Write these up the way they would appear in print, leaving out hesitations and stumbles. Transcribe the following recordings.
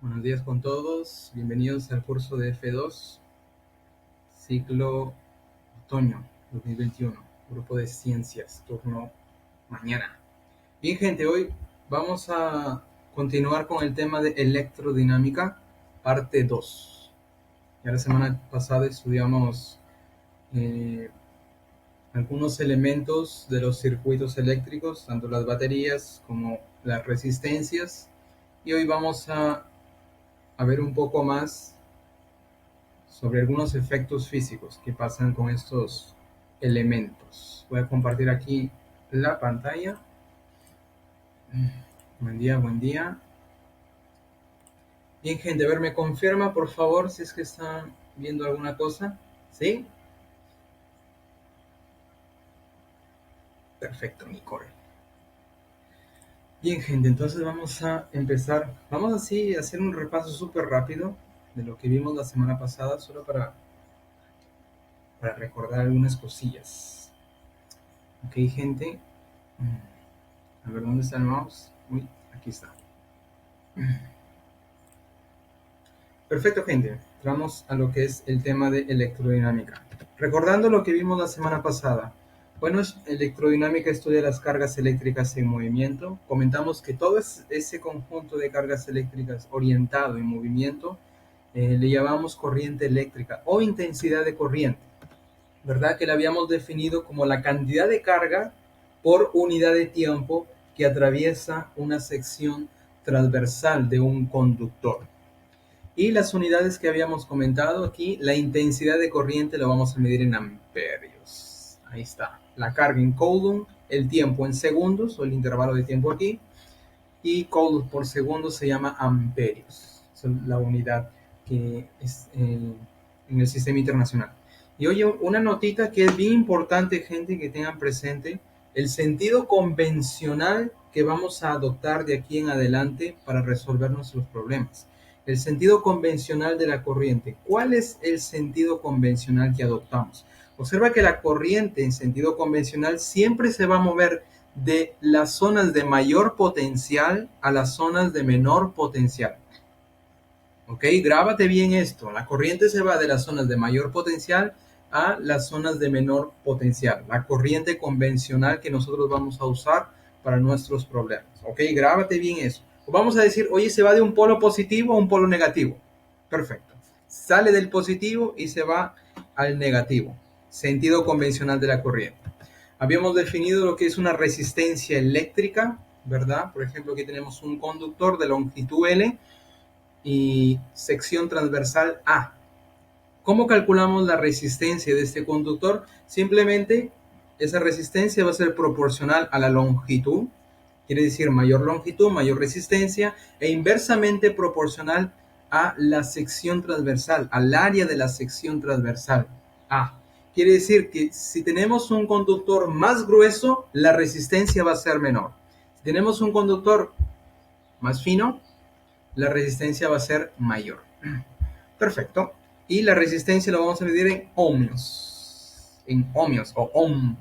Buenos días con todos, bienvenidos al curso de F2, ciclo otoño 2021, grupo de ciencias, turno mañana. Bien gente, hoy vamos a continuar con el tema de electrodinámica, parte 2. Ya la semana pasada estudiamos algunos elementos de los circuitos eléctricos, tanto las baterías como las resistencias, y hoy vamos a ver un poco más sobre algunos efectos físicos que pasan con estos elementos. Voy a compartir aquí la pantalla. Buen día, buen día. Bien, gente, a ver, me confirma, por favor, si es que están viendo alguna cosa. ¿Sí? Perfecto, Nicole. Bien, gente, entonces vamos a empezar. Vamos así a hacer un repaso súper rápido de lo que vimos la semana pasada, solo para recordar algunas cosillas. Ok, gente. A ver, ¿dónde está el mouse? Uy, aquí está. Perfecto, gente. Entramos a lo que es el tema de electrodinámica. Recordando lo que vimos la semana pasada. Bueno, electrodinámica estudia las cargas eléctricas en movimiento. Comentamos que todo ese conjunto de cargas eléctricas orientado en movimiento le llamamos corriente eléctrica o intensidad de corriente. ¿Verdad? Que la habíamos definido como la cantidad de carga por unidad de tiempo que atraviesa una sección transversal de un conductor. Y las unidades que habíamos comentado aquí, la intensidad de corriente lo vamos a medir en amperios. Ahí está. La carga en coulomb, el tiempo en segundos, o el intervalo de tiempo aquí, y coulomb por segundo se llama amperios. Es la unidad que es en el sistema internacional. Y oye, una notita que es bien importante, gente, que tengan presente, el sentido convencional que vamos a adoptar de aquí en adelante para resolver nuestros problemas. El sentido convencional de la corriente. ¿Cuál es el sentido convencional que adoptamos? Observa que la corriente en sentido convencional siempre se va a mover de las zonas de mayor potencial a las zonas de menor potencial. ¿Ok? Grábate bien esto. La corriente se va de las zonas de mayor potencial a las zonas de menor potencial. La corriente convencional que nosotros vamos a usar para nuestros problemas. ¿Ok? Grábate bien eso. Vamos a decir, oye, se va de un polo positivo a un polo negativo. Perfecto. Sale del positivo y se va al negativo. Sentido convencional de la corriente. Habíamos definido lo que es una resistencia eléctrica, ¿verdad? Por ejemplo, aquí tenemos un conductor de longitud L y sección transversal A. ¿Cómo calculamos la resistencia de este conductor? Simplemente esa resistencia va a ser proporcional a la longitud, quiere decir mayor longitud, mayor resistencia, e inversamente proporcional a la sección transversal, al área de la sección transversal A. Quiere decir que si tenemos un conductor más grueso, la resistencia va a ser menor. Si tenemos un conductor más fino, la resistencia va a ser mayor. Perfecto. Y la resistencia lo vamos a medir en ohmios. En ohmios o ohm.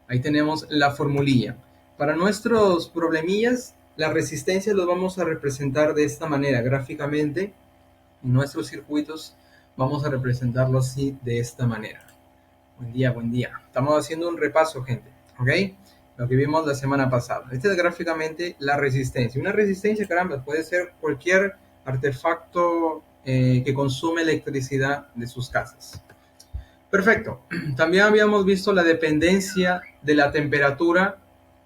Ahí tenemos la formulilla. Para nuestros problemillas, la resistencia los vamos a representar de esta manera, gráficamente. En nuestros circuitos vamos a representarlo así, de esta manera. Buen día, buen día. Estamos haciendo un repaso, gente. ¿Ok? Lo que vimos la semana pasada. Esta es gráficamente la resistencia. Una resistencia, caramba, puede ser cualquier artefacto que consume electricidad de sus casas. Perfecto. También habíamos visto la dependencia de la temperatura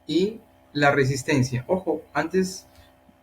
y la resistencia. Ojo, antes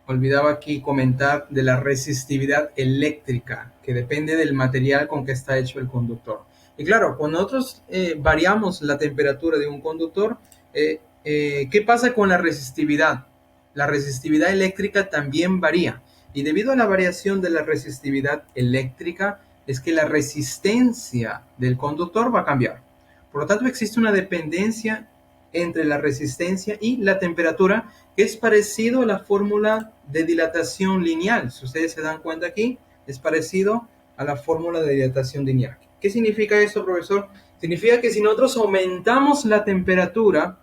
olvidaba aquí comentar de la resistividad eléctrica, que depende del material con que está hecho el conductor. Y claro, cuando nosotros variamos la temperatura de un conductor, ¿qué pasa con la resistividad? La resistividad eléctrica también varía. Y debido a la variación de la resistividad eléctrica, es que la resistencia del conductor va a cambiar. Por lo tanto, existe una dependencia entre la resistencia y la temperatura, que es parecido a la fórmula de dilatación lineal. Si ustedes se dan cuenta aquí, es parecido a la fórmula de dilatación lineal. ¿Qué significa eso, profesor? Significa que si nosotros aumentamos la temperatura,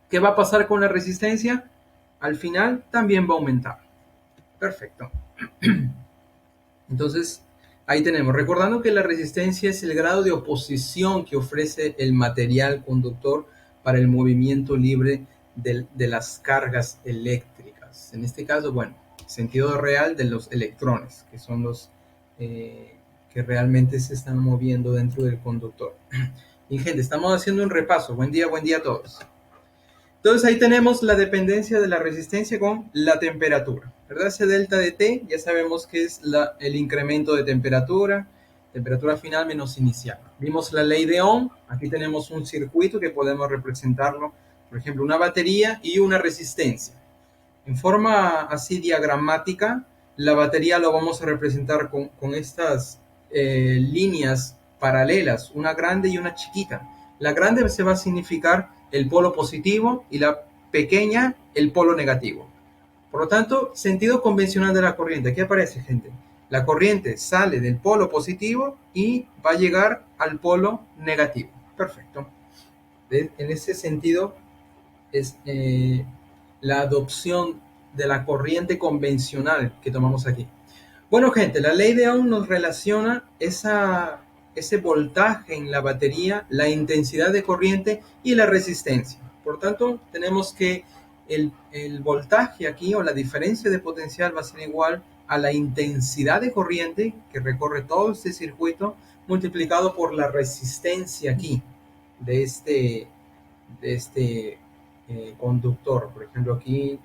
¿qué va a pasar con la resistencia? Al final también va a aumentar. Perfecto. Entonces, ahí tenemos, recordando que la resistencia es el grado de oposición que ofrece el material conductor para el movimiento libre de las cargas eléctricas. En este caso, bueno, sentido real de los electrones, que son los que realmente se están moviendo dentro del conductor. Y gente, estamos haciendo un repaso. Buen día a todos. Entonces ahí tenemos la dependencia de la resistencia con la temperatura, ¿verdad? Ese delta de T ya sabemos que es el incremento de temperatura final menos inicial. Vimos la ley de Ohm, aquí tenemos un circuito que podemos representarlo, por ejemplo, una batería y una resistencia. En forma así diagramática, la batería lo vamos a representar con estas líneas paralelas, una grande y una chiquita. La grande se va a significar el polo positivo y la pequeña el polo negativo. Por lo tanto, sentido convencional de la corriente. ¿Qué aparece, gente? La corriente sale del polo positivo y va a llegar al polo negativo. Perfecto. En ese sentido es la adopción de la corriente convencional que tomamos aquí. Bueno, gente, la ley de Ohm nos relaciona ese voltaje en la batería, la intensidad de corriente y la resistencia. Por tanto, tenemos que el voltaje aquí o la diferencia de potencial va a ser igual a la intensidad de corriente que recorre todo este circuito multiplicado por la resistencia aquí de este conductor. Por ejemplo, aquí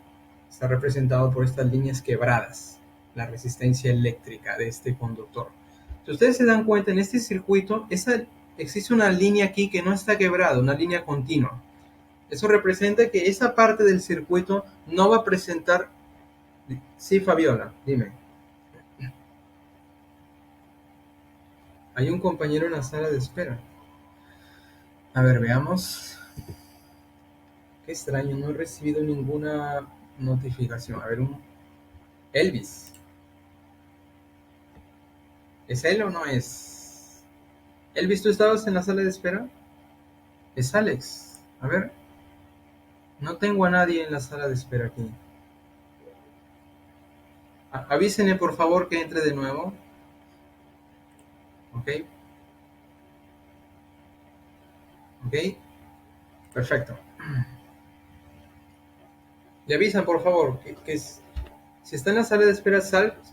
está representado por estas líneas quebradas, la resistencia eléctrica de este conductor. Si ustedes se dan cuenta, en este circuito existe una línea aquí que no está quebrada, una línea continua. Eso representa que esa parte del circuito no va a presentar... Sí, Fabiola, dime. Hay un compañero en la sala de espera. A ver, veamos. Qué extraño, no he recibido ninguna notificación. A ver, Elvis. ¿Es él o no es? Elvis, ¿tú estabas en la sala de espera? Es Alex. A ver. No tengo a nadie en la sala de espera aquí. Avísenme por favor que entre de nuevo. Ok. Ok. Perfecto. Le avisan por favor si está en la sala de espera,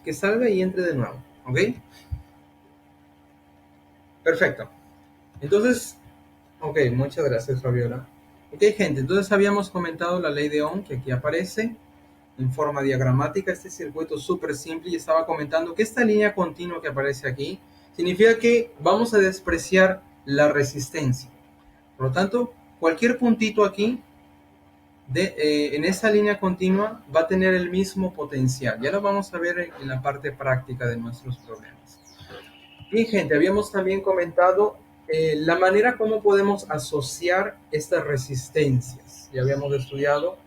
que salga y entre de nuevo. Ok. Perfecto. Entonces, ok, muchas gracias Fabiola. Ok, gente, entonces habíamos comentado la ley de Ohm que aquí aparece en forma diagramática, este circuito súper simple, y estaba comentando que esta línea continua que aparece aquí significa que vamos a despreciar la resistencia. Por lo tanto, cualquier puntito aquí en esa línea continua va a tener el mismo potencial. Ya lo vamos a ver en la parte práctica de nuestros problemas. Bien, gente, habíamos también comentado la manera como podemos asociar estas resistencias. Ya habíamos estudiado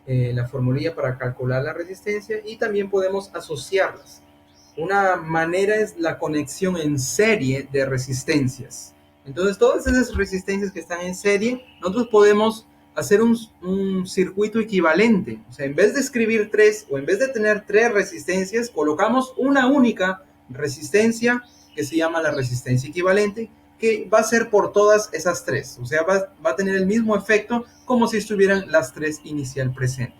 la formulilla para calcular la resistencia y también podemos asociarlas. Una manera es la conexión en serie de resistencias. Entonces, todas esas resistencias que están en serie, nosotros podemos hacer un circuito equivalente. O sea, en vez de escribir tres o en vez de tener tres resistencias, colocamos una única resistencia que se llama la resistencia equivalente, que va a ser por todas esas tres. O sea, va a tener el mismo efecto como si estuvieran las tres inicial presentes.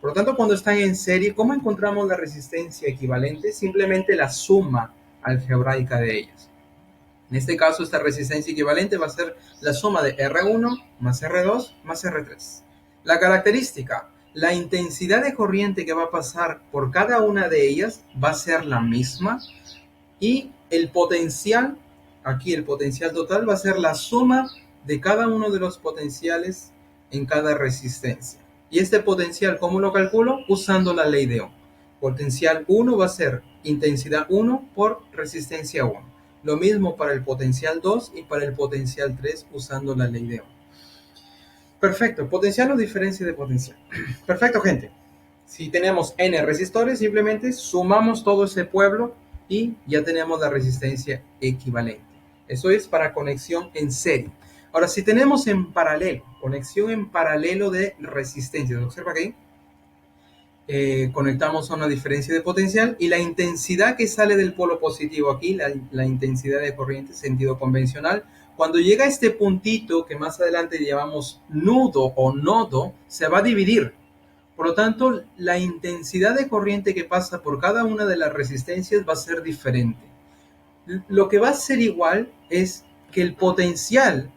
Por lo tanto, cuando están en serie, ¿cómo encontramos la resistencia equivalente? Simplemente la suma algebraica de ellas. En este caso, esta resistencia equivalente va a ser la suma de R1 más R2 más R3. La característica, la intensidad de corriente que va a pasar por cada una de ellas va a ser la misma y el potencial, aquí el potencial total va a ser la suma de cada uno de los potenciales en cada resistencia. Y este potencial, ¿cómo lo calculo? Usando la ley de Ohm. Potencial 1 va a ser intensidad 1 por resistencia 1. Lo mismo para el potencial 2 y para el potencial 3 usando la ley de Ohm. Perfecto, potencial o diferencia de potencial. Perfecto, gente. Si tenemos N resistores, simplemente sumamos todo ese pueblo y ya tenemos la resistencia equivalente. Eso es para conexión en serie. Ahora, si tenemos en paralelo, conexión en paralelo de resistencias, observa aquí, conectamos a una diferencia de potencial y la intensidad que sale del polo positivo aquí, la intensidad de corriente, sentido convencional, cuando llega a este puntito que más adelante llamamos nudo o nodo, se va a dividir. Por lo tanto, la intensidad de corriente que pasa por cada una de las resistencias va a ser diferente. Lo que va a ser igual es que el potencial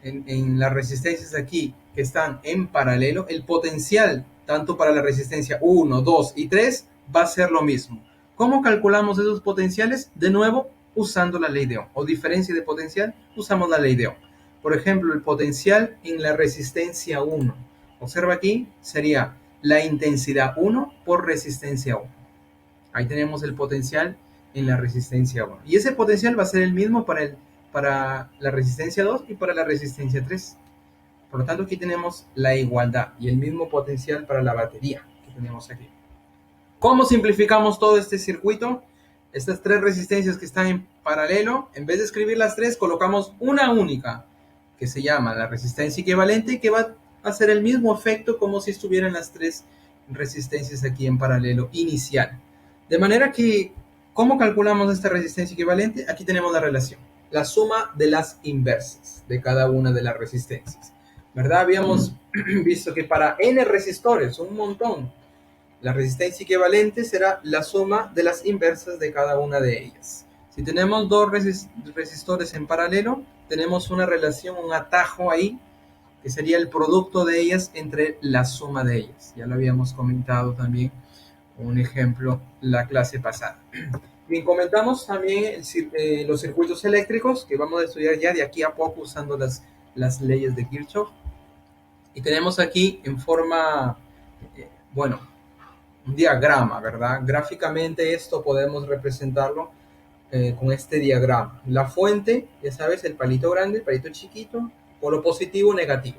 en las resistencias aquí que están en paralelo, el potencial tanto para la resistencia 1, 2 y 3 va a ser lo mismo. ¿Cómo calculamos esos potenciales? De nuevo, usando la ley de Ohm. O diferencia de potencial, usamos la ley de Ohm. Por ejemplo, el potencial en la resistencia 1. Observa aquí, sería la intensidad 1 por resistencia 1. Ahí tenemos el potencial en la resistencia 1. Y ese potencial va a ser el mismo para la resistencia 2 y para la resistencia 3. Por lo tanto, aquí tenemos la igualdad y el mismo potencial para la batería que tenemos aquí. ¿Cómo simplificamos todo este circuito? Estas tres resistencias que están en paralelo, en vez de escribir las tres, colocamos una única, que se llama la resistencia equivalente, y que va a hacer el mismo efecto como si estuvieran las tres resistencias aquí en paralelo inicial. De manera que, ¿cómo calculamos esta resistencia equivalente? Aquí tenemos la relación, la suma de las inversas de cada una de las resistencias. ¿Verdad? Habíamos visto que para n resistores, un montón, la resistencia equivalente será la suma de las inversas de cada una de ellas. Si tenemos dos resistores en paralelo, tenemos una relación, un atajo ahí, que sería el producto de ellas entre la suma de ellas. Ya lo habíamos comentado también, un ejemplo, la clase pasada. Bien, comentamos también los circuitos eléctricos, que vamos a estudiar ya de aquí a poco usando las leyes de Kirchhoff. Y tenemos aquí en forma, bueno, un diagrama, ¿verdad? Gráficamente esto podemos representarlo con este diagrama. La fuente, ya sabes, el palito grande, el palito chiquito, polo positivo, negativo.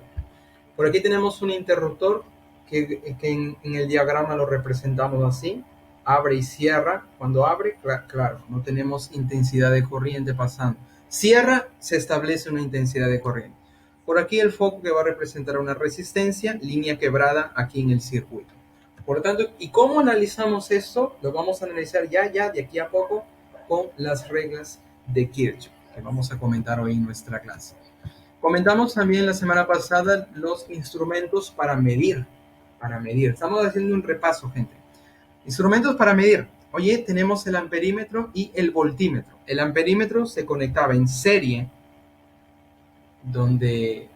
Por aquí tenemos un interruptor que en el diagrama lo representamos así. Abre y cierra. Cuando abre, claro, no tenemos intensidad de corriente pasando. Cierra, se establece una intensidad de corriente. Por aquí el foco que va a representar una resistencia, línea quebrada aquí en el circuito. Por lo tanto, ¿y cómo analizamos esto? Lo vamos a analizar ya de aquí a poco con las reglas de Kirchhoff, que vamos a comentar hoy en nuestra clase. Comentamos también la semana pasada los instrumentos para medir. Estamos haciendo un repaso, gente. Instrumentos para medir. Oye, tenemos el amperímetro y el voltímetro. El amperímetro se conectaba en serie, donde,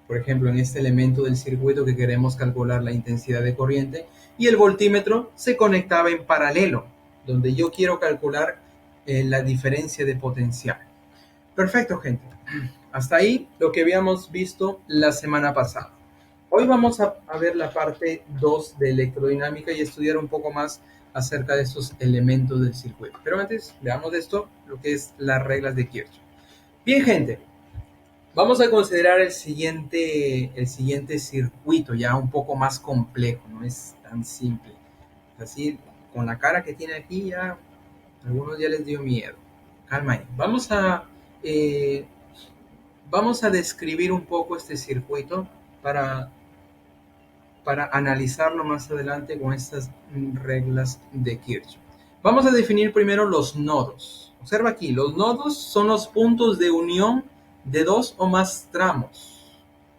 por ejemplo, en este elemento del circuito que queremos calcular la intensidad de corriente, y el voltímetro se conectaba en paralelo, donde yo quiero calcular la diferencia de potencial. Perfecto, gente. Hasta ahí lo que habíamos visto la semana pasada. Hoy vamos a ver la parte 2 de electrodinámica y estudiar un poco más acerca de estos elementos del circuito. Pero antes, veamos esto, lo que es las reglas de Kirchhoff. Bien, gente, vamos a considerar el siguiente circuito, ya un poco más complejo, no es tan simple. Así, con la cara que tiene aquí, ya a algunos ya les dio miedo. Calma ahí. Vamos a describir un poco este circuito para analizarlo más adelante con estas reglas de Kirchhoff. Vamos a definir primero los nodos. Observa aquí, los nodos son los puntos de unión de dos o más tramos,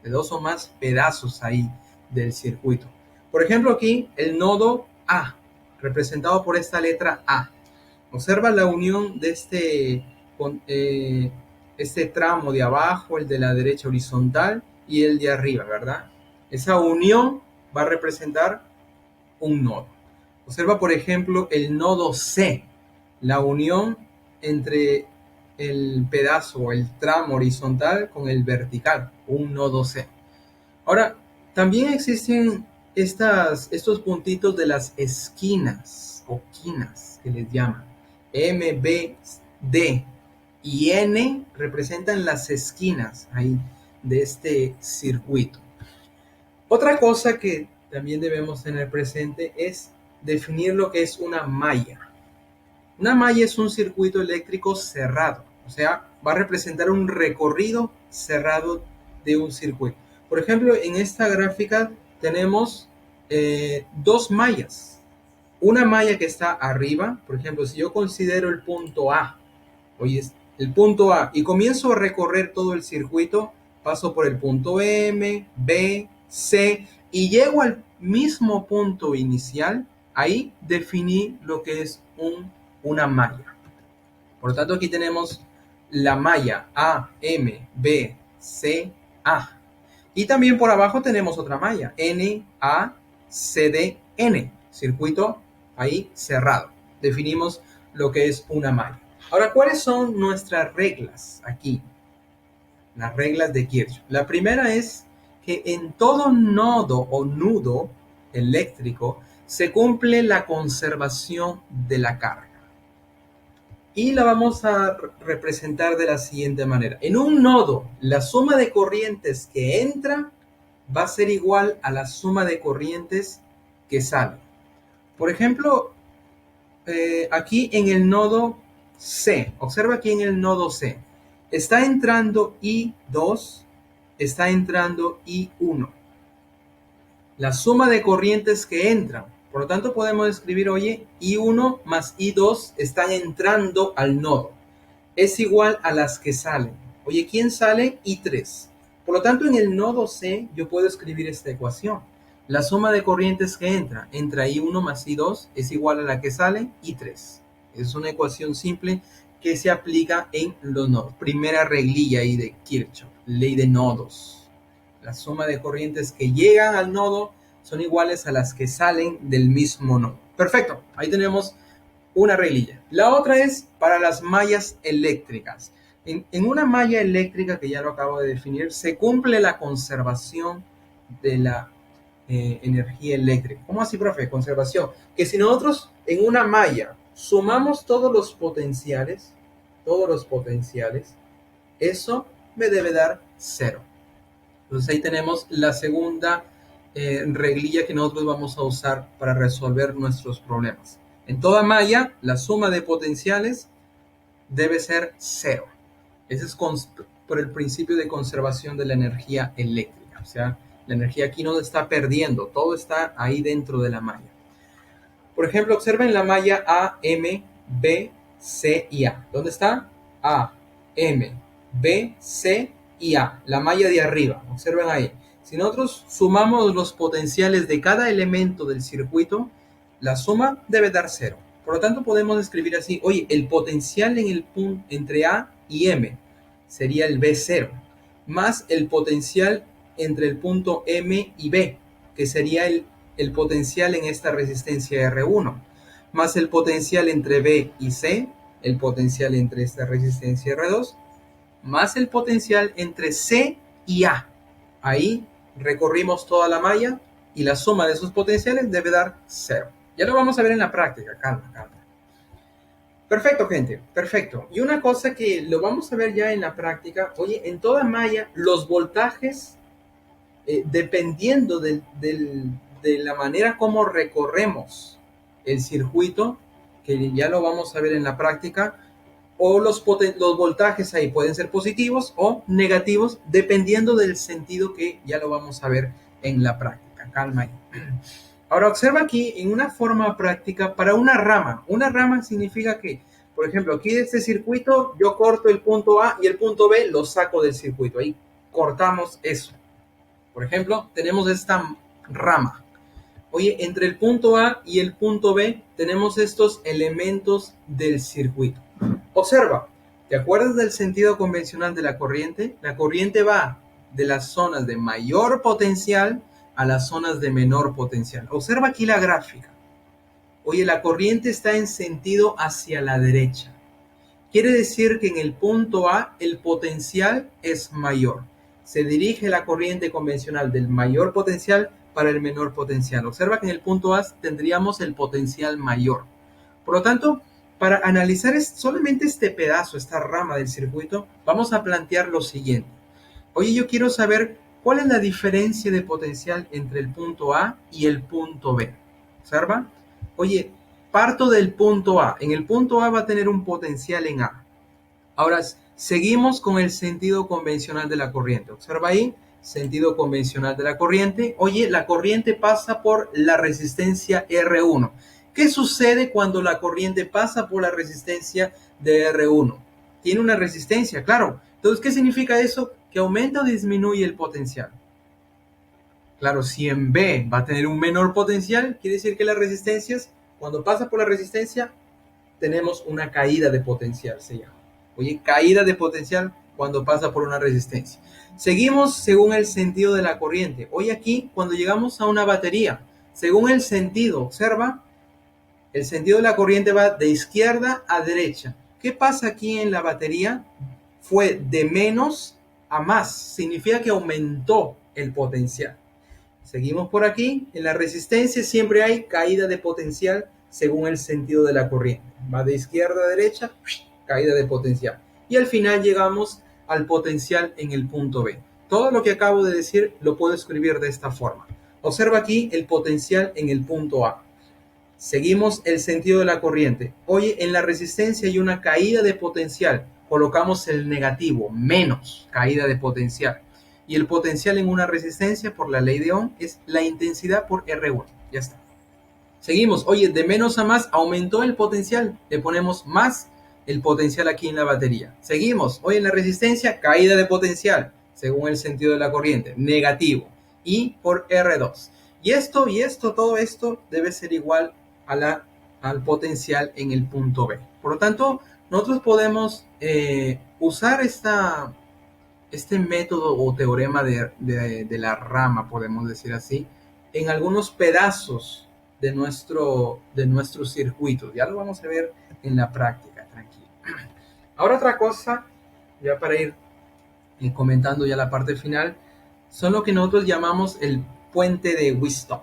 de dos o más pedazos ahí del circuito. Por ejemplo, aquí el nodo A, representado por esta letra A. Observa la unión de este tramo de abajo, el de la derecha horizontal y el de arriba, ¿verdad? Esa unión va a representar un nodo. Observa, por ejemplo, el nodo C, la unión entre el pedazo o el tramo horizontal con el vertical, un nodo C. Ahora, también existen estos puntitos de las esquinas o quinas que les llaman. M, B, D y N representan las esquinas ahí de este circuito. Otra cosa que también debemos tener presente es definir lo que es una malla. Una malla es un circuito eléctrico cerrado, o sea, va a representar un recorrido cerrado de un circuito. Por ejemplo, en esta gráfica tenemos dos mallas. Una malla que está arriba, por ejemplo, si yo considero el punto A, oye, el punto A, y comienzo a recorrer todo el circuito, paso por el punto M, B, C, y llego al mismo punto inicial, ahí definí lo que es una malla. Por lo tanto, aquí tenemos la malla A, M, B, C, A. Y también por abajo tenemos otra malla, N, A, C, D, N, circuito ahí cerrado. Definimos lo que es una malla. Ahora, ¿cuáles son nuestras reglas aquí? Las reglas de Kirchhoff. La primera es que en todo nodo o nudo eléctrico se cumple la conservación de la carga. Y la vamos a representar de la siguiente manera. En un nodo, la suma de corrientes que entra va a ser igual a la suma de corrientes que sale. Por ejemplo, aquí en el nodo C, observa aquí en el nodo C, está entrando I2, está entrando I1. La suma de corrientes que entran. Por lo tanto, podemos escribir, oye, I1 más I2 están entrando al nodo. Es igual a las que salen. Oye, ¿quién sale? I3. Por lo tanto, en el nodo C, yo puedo escribir esta ecuación. La suma de corrientes que entra entre I1 más I2 es igual a la que sale, I3. Es una ecuación simple que se aplica en los nodos. Primera reglilla ahí de Kirchhoff, ley de nodos. La suma de corrientes que llegan al nodo son iguales a las que salen del mismo nodo. Perfecto, ahí tenemos una reglilla. La otra es para las mallas eléctricas. En una malla eléctrica, que ya lo acabo de definir, se cumple la conservación de la energía eléctrica. ¿Cómo así, profe? Conservación. Que si nosotros en una malla sumamos todos los potenciales, eso me debe dar cero. Entonces ahí tenemos la segunda reglilla que nosotros vamos a usar para resolver nuestros problemas. En toda malla, la suma de potenciales debe ser cero. Ese es por el principio de conservación de la energía eléctrica. O sea, la energía aquí no se está perdiendo, todo está ahí dentro de la malla. Por ejemplo, observen la malla A, M, B, C y A. ¿Dónde está? A, M, B, C y A. La malla de arriba. Observen ahí. Si nosotros sumamos los potenciales de cada elemento del circuito, la suma debe dar cero. Por lo tanto, podemos escribir así. Oye, el potencial en el punto entre A y M sería el B0, más el potencial entre el punto M y B, que sería el potencial en esta resistencia R1, más el potencial entre B y C, el potencial entre esta resistencia R2, más el potencial entre C y A. Ahí recorrimos toda la malla y la suma de sus potenciales debe dar cero. Ya lo vamos a ver en la práctica, calma. Perfecto, gente, perfecto. Y una cosa que lo vamos a ver ya en la práctica, oye, en toda malla los voltajes, dependiendo de la manera como recorremos el circuito, que ya lo vamos a ver en la práctica, o los voltajes ahí pueden ser positivos o negativos, dependiendo del sentido que ya lo vamos a ver en la práctica. Calma ahí. Ahora observa aquí en una forma práctica para una rama. Una rama significa que, por ejemplo, aquí de este circuito yo corto el punto A y el punto B lo saco del circuito. Ahí cortamos eso. Por ejemplo, tenemos esta rama. Oye, entre el punto A y el punto B tenemos estos elementos del circuito. Observa, ¿te acuerdas del sentido convencional de la corriente? La corriente va de las zonas de mayor potencial a las zonas de menor potencial. Observa aquí la gráfica. Oye, la corriente está en sentido hacia la derecha. Quiere decir que en el punto A el potencial es mayor. Se dirige la corriente convencional del mayor potencial para el menor potencial. Observa que en el punto A tendríamos el potencial mayor. Por lo tanto, para analizar solamente este pedazo, esta rama del circuito, vamos a plantear lo siguiente. Oye, yo quiero saber cuál es la diferencia de potencial entre el punto A y el punto B. ¿Observa? Oye, parto del punto A. En el punto A va a tener un potencial en A. Ahora, seguimos con el sentido convencional de la corriente. Observa ahí, sentido convencional de la corriente. Oye, la corriente pasa por la resistencia R1. ¿Qué sucede cuando la corriente pasa por la resistencia de R1? Tiene una resistencia, claro. Entonces, ¿qué significa eso? Que aumenta o disminuye el potencial. Claro, si en B va a tener un menor potencial, quiere decir que las resistencias, cuando pasa por la resistencia, tenemos una caída de potencial, se llama. Oye, caída de potencial cuando pasa por una resistencia. Seguimos según el sentido de la corriente. Hoy aquí, cuando llegamos a una batería, según el sentido, observa, el sentido de la corriente va de izquierda a derecha. ¿Qué pasa aquí en la batería? Fue de menos a más. Significa que aumentó el potencial. Seguimos por aquí. En la resistencia siempre hay caída de potencial según el sentido de la corriente. Va de izquierda a derecha, caída de potencial. Y al final llegamos al potencial en el punto B. Todo lo que acabo de decir lo puedo escribir de esta forma. Observa aquí el potencial en el punto A. Seguimos el sentido de la corriente. Oye, en la resistencia hay una caída de potencial. Colocamos el negativo, menos caída de potencial. Y el potencial en una resistencia, por la ley de Ohm, es la intensidad por R1. Ya está. Seguimos. Oye, de menos a más aumentó el potencial. Le ponemos más el potencial aquí en la batería. Seguimos. Oye, en la resistencia, caída de potencial, según el sentido de la corriente, negativo. Y por R2. Y esto, todo esto debe ser igual al potencial en el punto B. Por lo tanto, nosotros podemos usar este método o teorema de la rama, podemos decir así, en algunos pedazos de nuestro circuito. Ya lo vamos a ver en la práctica, tranquilo. Ahora otra cosa, ya para ir comentando ya la parte final, son lo que nosotros llamamos el puente de Wheatstone.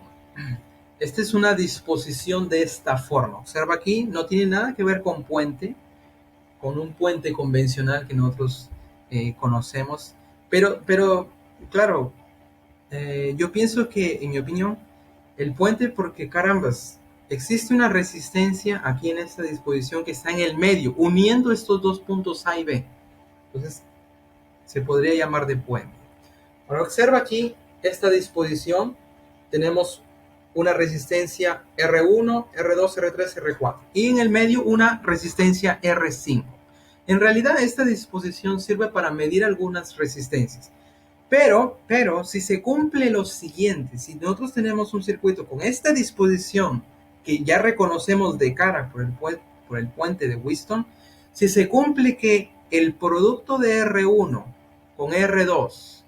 Esta es una disposición de esta forma. Observa aquí, no tiene nada que ver con un puente convencional que nosotros conocemos. Pero claro, yo pienso que, en mi opinión, el puente, porque carambas, existe una resistencia aquí en esta disposición que está en el medio, uniendo estos dos puntos A y B. Entonces, se podría llamar de puente. Ahora observa aquí esta disposición. Tenemos una resistencia R1, R2, R3, R4. Y en el medio una resistencia R5. En realidad esta disposición sirve para medir algunas resistencias. Pero si se cumple lo siguiente, si nosotros tenemos un circuito con esta disposición que ya reconocemos de cara por el puente de Wheatstone, si se cumple que el producto de R1 con R2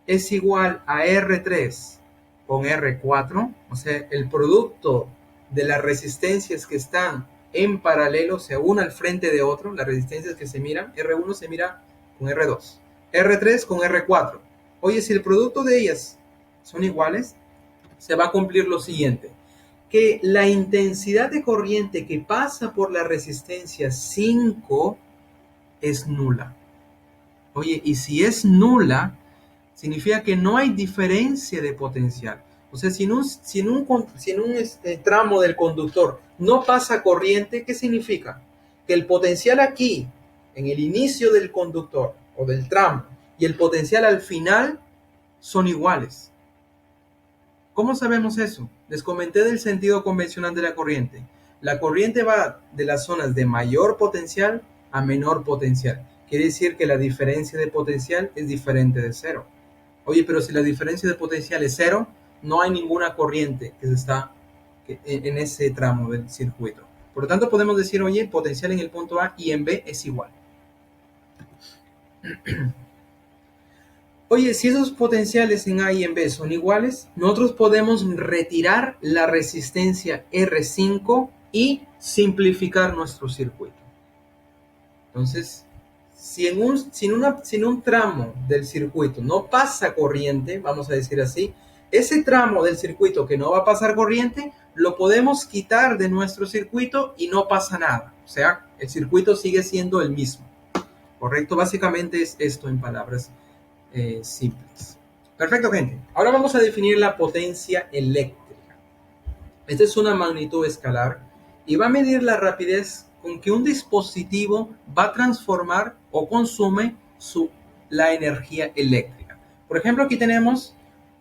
es igual a R3 con R4, o sea, el producto de las resistencias que están en paralelo, o sea, una al frente de otro, las resistencias que se miran, R1 se mira con R2, R3 con R4. Oye, si el producto de ellas son iguales, se va a cumplir lo siguiente, que la intensidad de corriente que pasa por la resistencia 5 es nula. Oye, y si es nula, significa que no hay diferencia de potencial. O sea, si en un tramo del conductor no pasa corriente, ¿qué significa? Que el potencial aquí, en el inicio del conductor o del tramo, y el potencial al final son iguales. ¿Cómo sabemos eso? Les comenté del sentido convencional de la corriente. La corriente va de las zonas de mayor potencial a menor potencial. Quiere decir que la diferencia de potencial es diferente de cero. Oye, pero si la diferencia de potencial es cero, no hay ninguna corriente que está en ese tramo del circuito. Por lo tanto, podemos decir, oye, el potencial en el punto A y en B es igual. Oye, si esos potenciales en A y en B son iguales, nosotros podemos retirar la resistencia R5 y simplificar nuestro circuito. Entonces, si en un tramo del circuito no pasa corriente, vamos a decir así, ese tramo del circuito que no va a pasar corriente, lo podemos quitar de nuestro circuito y no pasa nada. O sea, el circuito sigue siendo el mismo. ¿Correcto? Básicamente es esto en palabras simples. Perfecto, gente. Ahora vamos a definir la potencia eléctrica. Esta es una magnitud escalar y va a medir la rapidez con que un dispositivo va a transformar o consume la energía eléctrica. Por ejemplo, aquí tenemos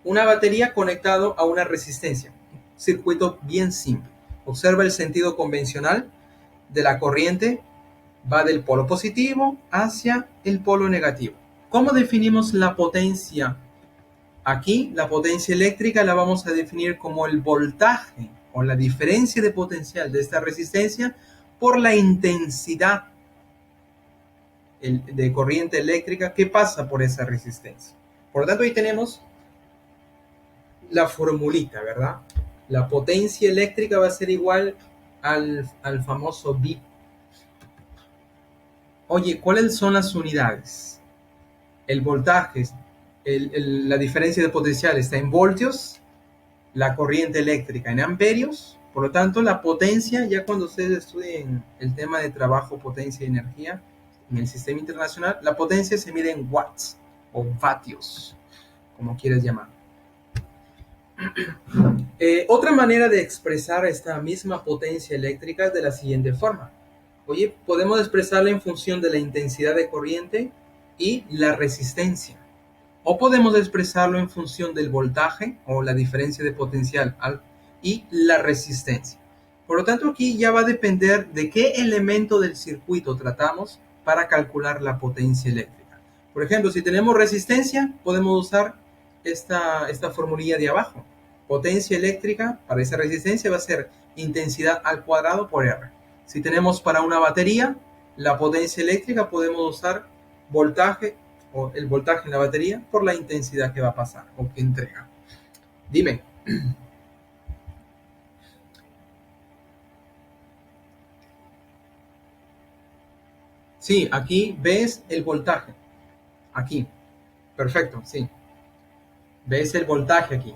una batería conectado a una resistencia. Un circuito bien simple. Observa el sentido convencional de la corriente. Va del polo positivo hacia el polo negativo. ¿Cómo definimos la potencia? Aquí la potencia eléctrica la vamos a definir como el voltaje o la diferencia de potencial de esta resistencia por la intensidad de corriente eléctrica que pasa por esa resistencia. Por lo tanto, ahí tenemos la formulita, ¿verdad? La potencia eléctrica va a ser igual al famoso V. Oye, ¿cuáles son las unidades? El voltaje, la diferencia de potencial está en voltios, la corriente eléctrica en amperios. Por lo tanto, la potencia, ya cuando ustedes estudien el tema de trabajo, potencia y energía en el sistema internacional, la potencia se mide en watts o vatios, como quieras llamar. Otra manera de expresar esta misma potencia eléctrica es de la siguiente forma. Oye, podemos expresarla en función de la intensidad de corriente y la resistencia. O podemos expresarlo en función del voltaje o la diferencia de potencial y la resistencia. Por lo tanto, aquí ya va a depender de qué elemento del circuito tratamos para calcular la potencia eléctrica. Por ejemplo, si tenemos resistencia, podemos usar esta formulilla de abajo. Potencia eléctrica para esa resistencia va a ser intensidad al cuadrado por R. Si tenemos para una batería, la potencia eléctrica podemos usar voltaje o el voltaje en la batería por la intensidad que va a pasar o que entrega. Dime. Sí, aquí ves el voltaje. Aquí. Perfecto, sí. Ves el voltaje aquí.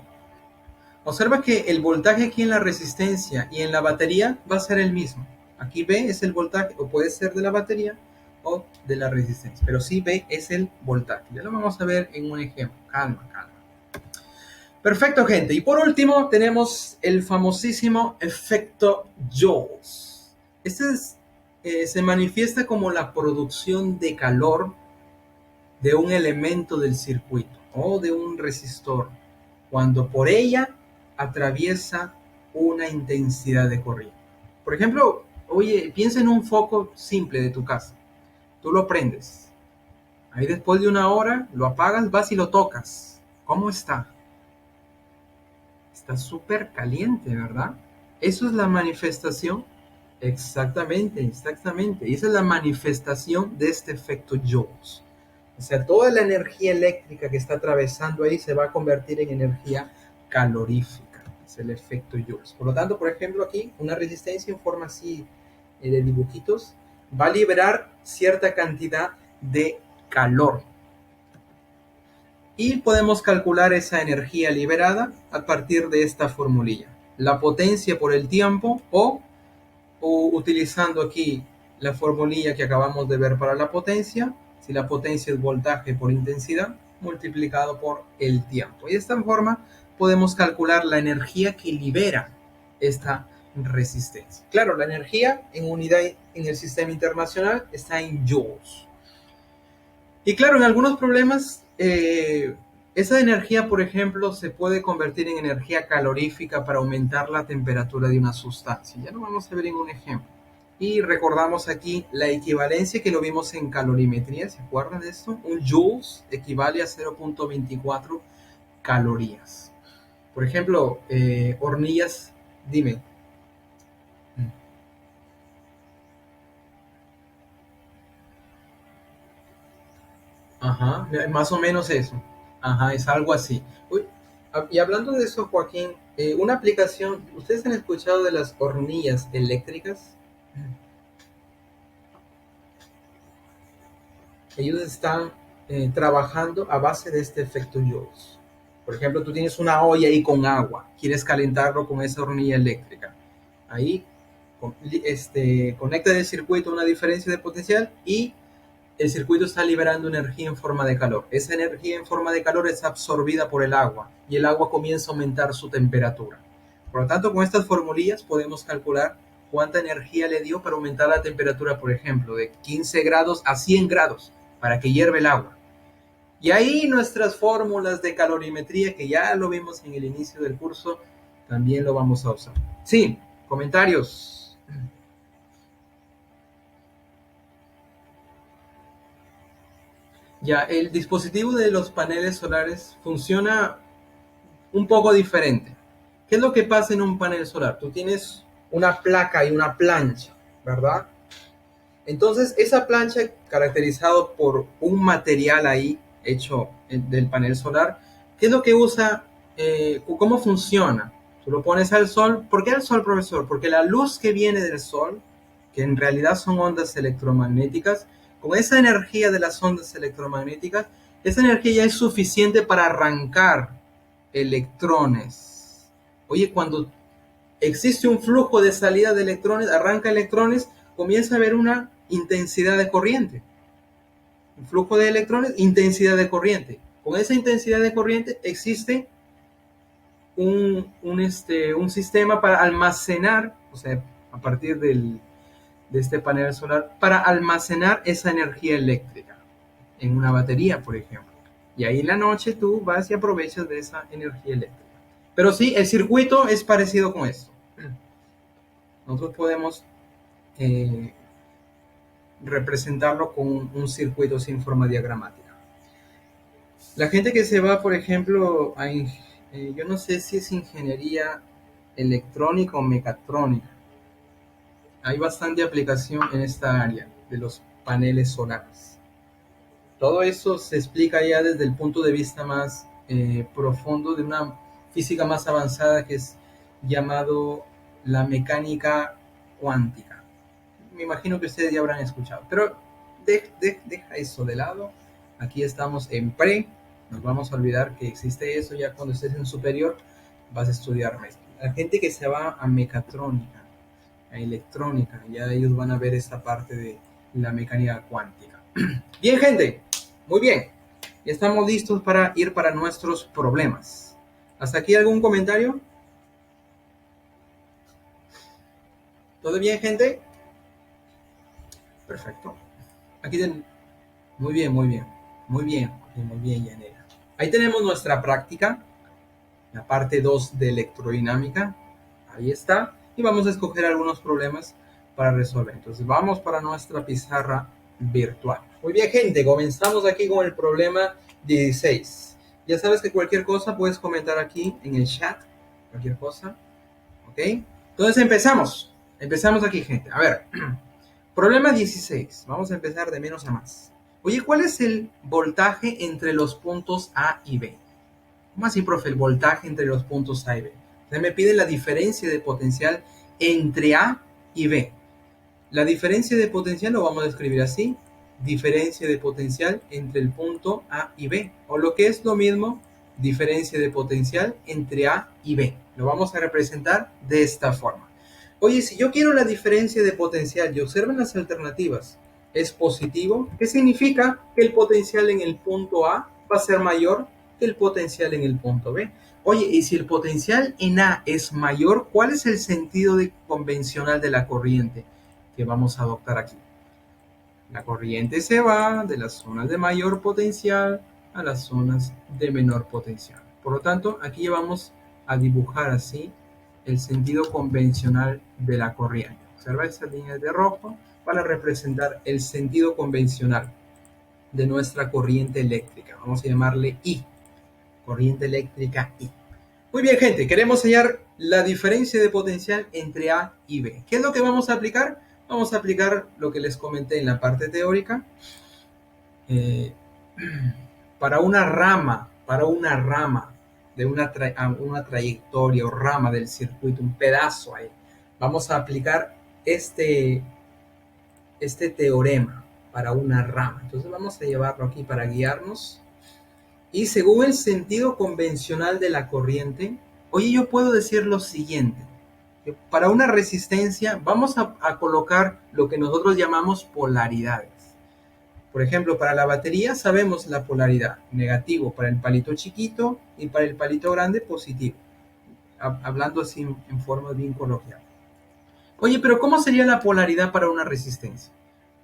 Observa que el voltaje aquí en la resistencia y en la batería va a ser el mismo. Aquí B es el voltaje, o puede ser de la batería o de la resistencia. Pero sí B es el voltaje. Ya lo vamos a ver en un ejemplo. Calma, calma. Perfecto, gente. Y por último tenemos el famosísimo efecto Joule. Se manifiesta como la producción de calor de un elemento del circuito o de un resistor cuando por ella atraviesa una intensidad de corriente. Por ejemplo, oye, piensa en un foco simple de tu casa. Tú lo prendes. Ahí después de una hora lo apagas, vas y lo tocas. ¿Cómo está? Está súper caliente, ¿verdad? Eso es la manifestación. Exactamente, exactamente. Y esa es la manifestación de este efecto Joule. O sea, toda la energía eléctrica que está atravesando ahí se va a convertir en energía calorífica. Es el efecto Joule. Por lo tanto, por ejemplo, aquí una resistencia en forma así de dibujitos va a liberar cierta cantidad de calor. Y podemos calcular esa energía liberada a partir de esta formulilla. La potencia por el tiempo o utilizando aquí la formulilla que acabamos de ver para la potencia. Si la potencia es voltaje por intensidad multiplicado por el tiempo. Y de esta forma podemos calcular la energía que libera esta resistencia. Claro, la energía en unidad en el sistema internacional está en joules. Y claro, en algunos problemas, esa energía, por ejemplo, se puede convertir en energía calorífica para aumentar la temperatura de una sustancia. Ya lo vamos a ver en un ejemplo. Y recordamos aquí la equivalencia que lo vimos en calorimetría. ¿Se acuerdan de esto? Un joules equivale a 0.24 calorías. Por ejemplo, hornillas, dime. Ajá, más o menos eso. Ajá, es algo así. Uy, y hablando de eso, Joaquín, una aplicación, ¿ustedes han escuchado de las hornillas eléctricas? Ellos están trabajando a base de este efecto Joule. Por ejemplo, tú tienes una olla ahí con agua, quieres calentarlo con esa hornilla eléctrica. Ahí conecta el circuito a una diferencia de potencial y el circuito está liberando energía en forma de calor. Esa energía en forma de calor es absorbida por el agua y el agua comienza a aumentar su temperatura. Por lo tanto, con estas formulillas podemos calcular cuánta energía le dio para aumentar la temperatura, por ejemplo, de 15 grados a 100 grados para que hierva el agua. Y ahí nuestras fórmulas de calorimetría, que ya lo vimos en el inicio del curso, también lo vamos a usar. Sí, comentarios. Ya, el dispositivo de los paneles solares funciona un poco diferente. ¿Qué es lo que pasa en un panel solar? Tú tienes una placa y una plancha, ¿verdad? Entonces, esa plancha, caracterizado por un material ahí hecho del panel solar, ¿qué es lo que usa? ¿Cómo funciona? Tú lo pones al sol. ¿Por qué al sol, profesor? Porque la luz que viene del sol, que en realidad son ondas electromagnéticas, con esa energía de las ondas electromagnéticas, esa energía ya es suficiente para arrancar electrones. Oye, cuando existe un flujo de salida de electrones, arranca electrones, comienza a haber una intensidad de corriente. Un flujo de electrones, intensidad de corriente. Con esa intensidad de corriente existe un sistema para almacenar, o sea, a partir de este panel solar, para almacenar esa energía eléctrica en una batería, por ejemplo. Y ahí en la noche tú vas y aprovechas de esa energía eléctrica. Pero sí, el circuito es parecido con esto. Nosotros podemos eh, representarlo con un circuito sin forma diagramática. La gente que se va, por ejemplo, yo no sé si es ingeniería electrónica o mecatrónica. Hay bastante aplicación en esta área de los paneles solares. Todo eso se explica ya desde el punto de vista más profundo de una física más avanzada que es llamado la mecánica cuántica. Me imagino que ustedes ya habrán escuchado, pero deja eso de lado. Aquí estamos en pre, nos vamos a olvidar que existe eso. Ya cuando estés en superior vas a estudiar más. La gente que se va a mecatrónica, a electrónica, ya ellos van a ver esta parte de la mecánica cuántica. Bien, gente, muy bien, ya estamos listos para ir para nuestros problemas. ¿Hasta aquí algún comentario? ¿Todo bien, gente? Perfecto. Aquí muy bien, muy bien, muy bien, muy bien, Yanela. Ahí tenemos nuestra práctica, la parte 2 de electrodinámica. Ahí está. Y vamos a escoger algunos problemas para resolver. Entonces vamos para nuestra pizarra virtual. Muy bien, gente, comenzamos aquí con el problema 16. Ya sabes que cualquier cosa puedes comentar aquí en el chat, cualquier cosa. ¿Ok? Entonces empezamos. Empezamos aquí, gente. A ver. Problema 16. Vamos a empezar de menos a más. Oye, ¿cuál es el voltaje entre los puntos A y B? ¿Cómo así, profe, el voltaje entre los puntos A y B? Se me pide la diferencia de potencial entre A y B. La diferencia de potencial lo vamos a escribir así. Diferencia de potencial entre el punto A y B. O lo que es lo mismo, diferencia de potencial entre A y B. Lo vamos a representar de esta forma. Oye, si yo quiero la diferencia de potencial y observen las alternativas, es positivo, ¿qué significa? Que el potencial en el punto A va a ser mayor que el potencial en el punto B. Oye, y si el potencial en A es mayor, ¿cuál es el sentido convencional de la corriente que vamos a adoptar aquí? La corriente se va de las zonas de mayor potencial a las zonas de menor potencial. Por lo tanto, aquí vamos a dibujar así el sentido convencional de la corriente. Observa esas líneas de rojo para representar el sentido convencional de nuestra corriente eléctrica. Vamos a llamarle I, corriente eléctrica I. Muy bien, gente, queremos hallar la diferencia de potencial entre A y B. ¿Qué es lo que vamos a aplicar? Vamos a aplicar lo que les comenté en la parte teórica. Para una rama de una trayectoria o rama del circuito, un pedazo ahí, vamos a aplicar este teorema para una rama. Entonces vamos a llevarlo aquí para guiarnos. Y según el sentido convencional de la corriente, oye, yo puedo decir lo siguiente. Que para una resistencia vamos a colocar lo que nosotros llamamos polaridades. Por ejemplo, para la batería sabemos la polaridad. Negativo para el palito chiquito y para el palito grande positivo. Hablando así en forma bien coloquial. Oye, pero ¿cómo sería la polaridad para una resistencia?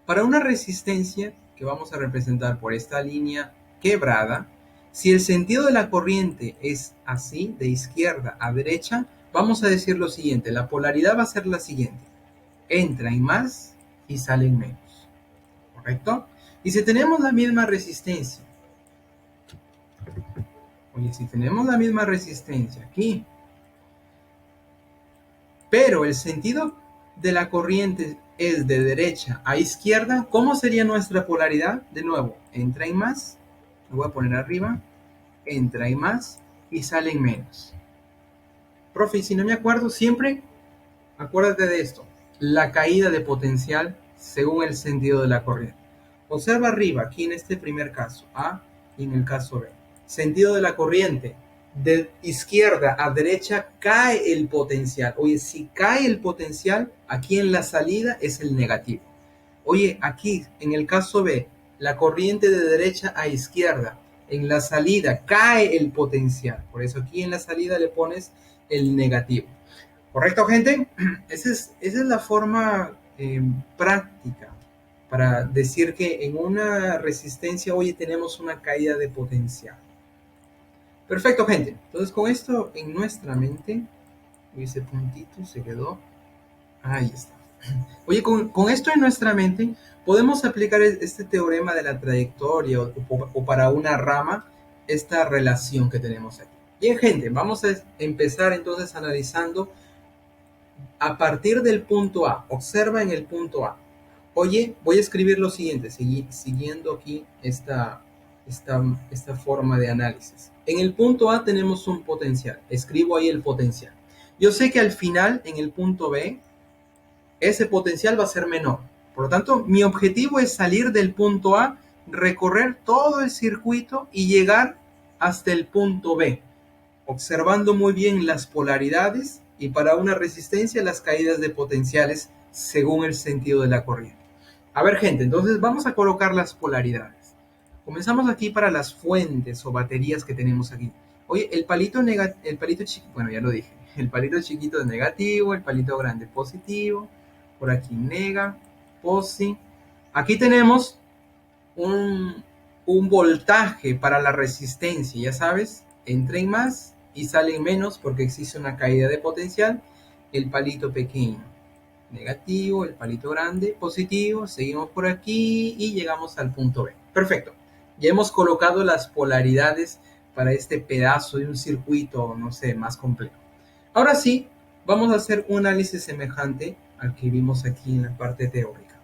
Para una resistencia que vamos a representar por esta línea quebrada, si el sentido de la corriente es así, de izquierda a derecha, vamos a decir lo siguiente, la polaridad va a ser la siguiente, entra en más y sale en menos, ¿correcto? Y si tenemos la misma resistencia, oye, si tenemos la misma resistencia aquí, pero el sentido de la corriente es de derecha a izquierda, ¿cómo sería nuestra polaridad? De nuevo, entra en más, lo voy a poner arriba, entra en más y sale en menos. Profe, si no me acuerdo, siempre acuérdate de esto, la caída de potencial según el sentido de la corriente. Observa arriba, aquí en este primer caso, A, y en el caso B. Sentido de la corriente, de izquierda a derecha cae el potencial. Oye, si cae el potencial, aquí en la salida es el negativo. Oye, aquí en el caso B, la corriente de derecha a izquierda, en la salida cae el potencial. Por eso aquí en la salida le pones el negativo. ¿Correcto, gente? Esa es la forma práctica para decir que en una resistencia, oye, tenemos una caída de potencial. Perfecto, gente. Entonces, con esto en nuestra mente, ese puntito se quedó. Ahí está. Oye, con esto en nuestra mente, podemos aplicar este teorema de la trayectoria o para una rama, esta relación que tenemos aquí. Bien, gente, vamos a empezar entonces analizando a partir del punto A. Observa en el punto A. Oye, voy a escribir lo siguiente, siguiendo aquí esta forma de análisis. En el punto A tenemos un potencial. Escribo ahí el potencial. Yo sé que al final, en el punto B, ese potencial va a ser menor. Por lo tanto, mi objetivo es salir del punto A, recorrer todo el circuito y llegar hasta el punto B, observando muy bien las polaridades y para una resistencia las caídas de potenciales según el sentido de la corriente. A ver, gente, entonces vamos a colocar las polaridades. Comenzamos aquí para las fuentes o baterías que tenemos aquí. Oye, el palito chiquito, bueno, ya lo dije, el palito chiquito es negativo, el palito grande positivo, por aquí nega, posi. Aquí tenemos un voltaje para la resistencia, ya sabes, entra en más y sale en menos porque existe una caída de potencial. El palito pequeño negativo, el palito grande positivo, seguimos por aquí y llegamos al punto B. Perfecto, ya hemos colocado las polaridades para este pedazo de un circuito, no sé, más complejo. Ahora sí, vamos a hacer un análisis semejante al que vimos aquí en la parte teórica.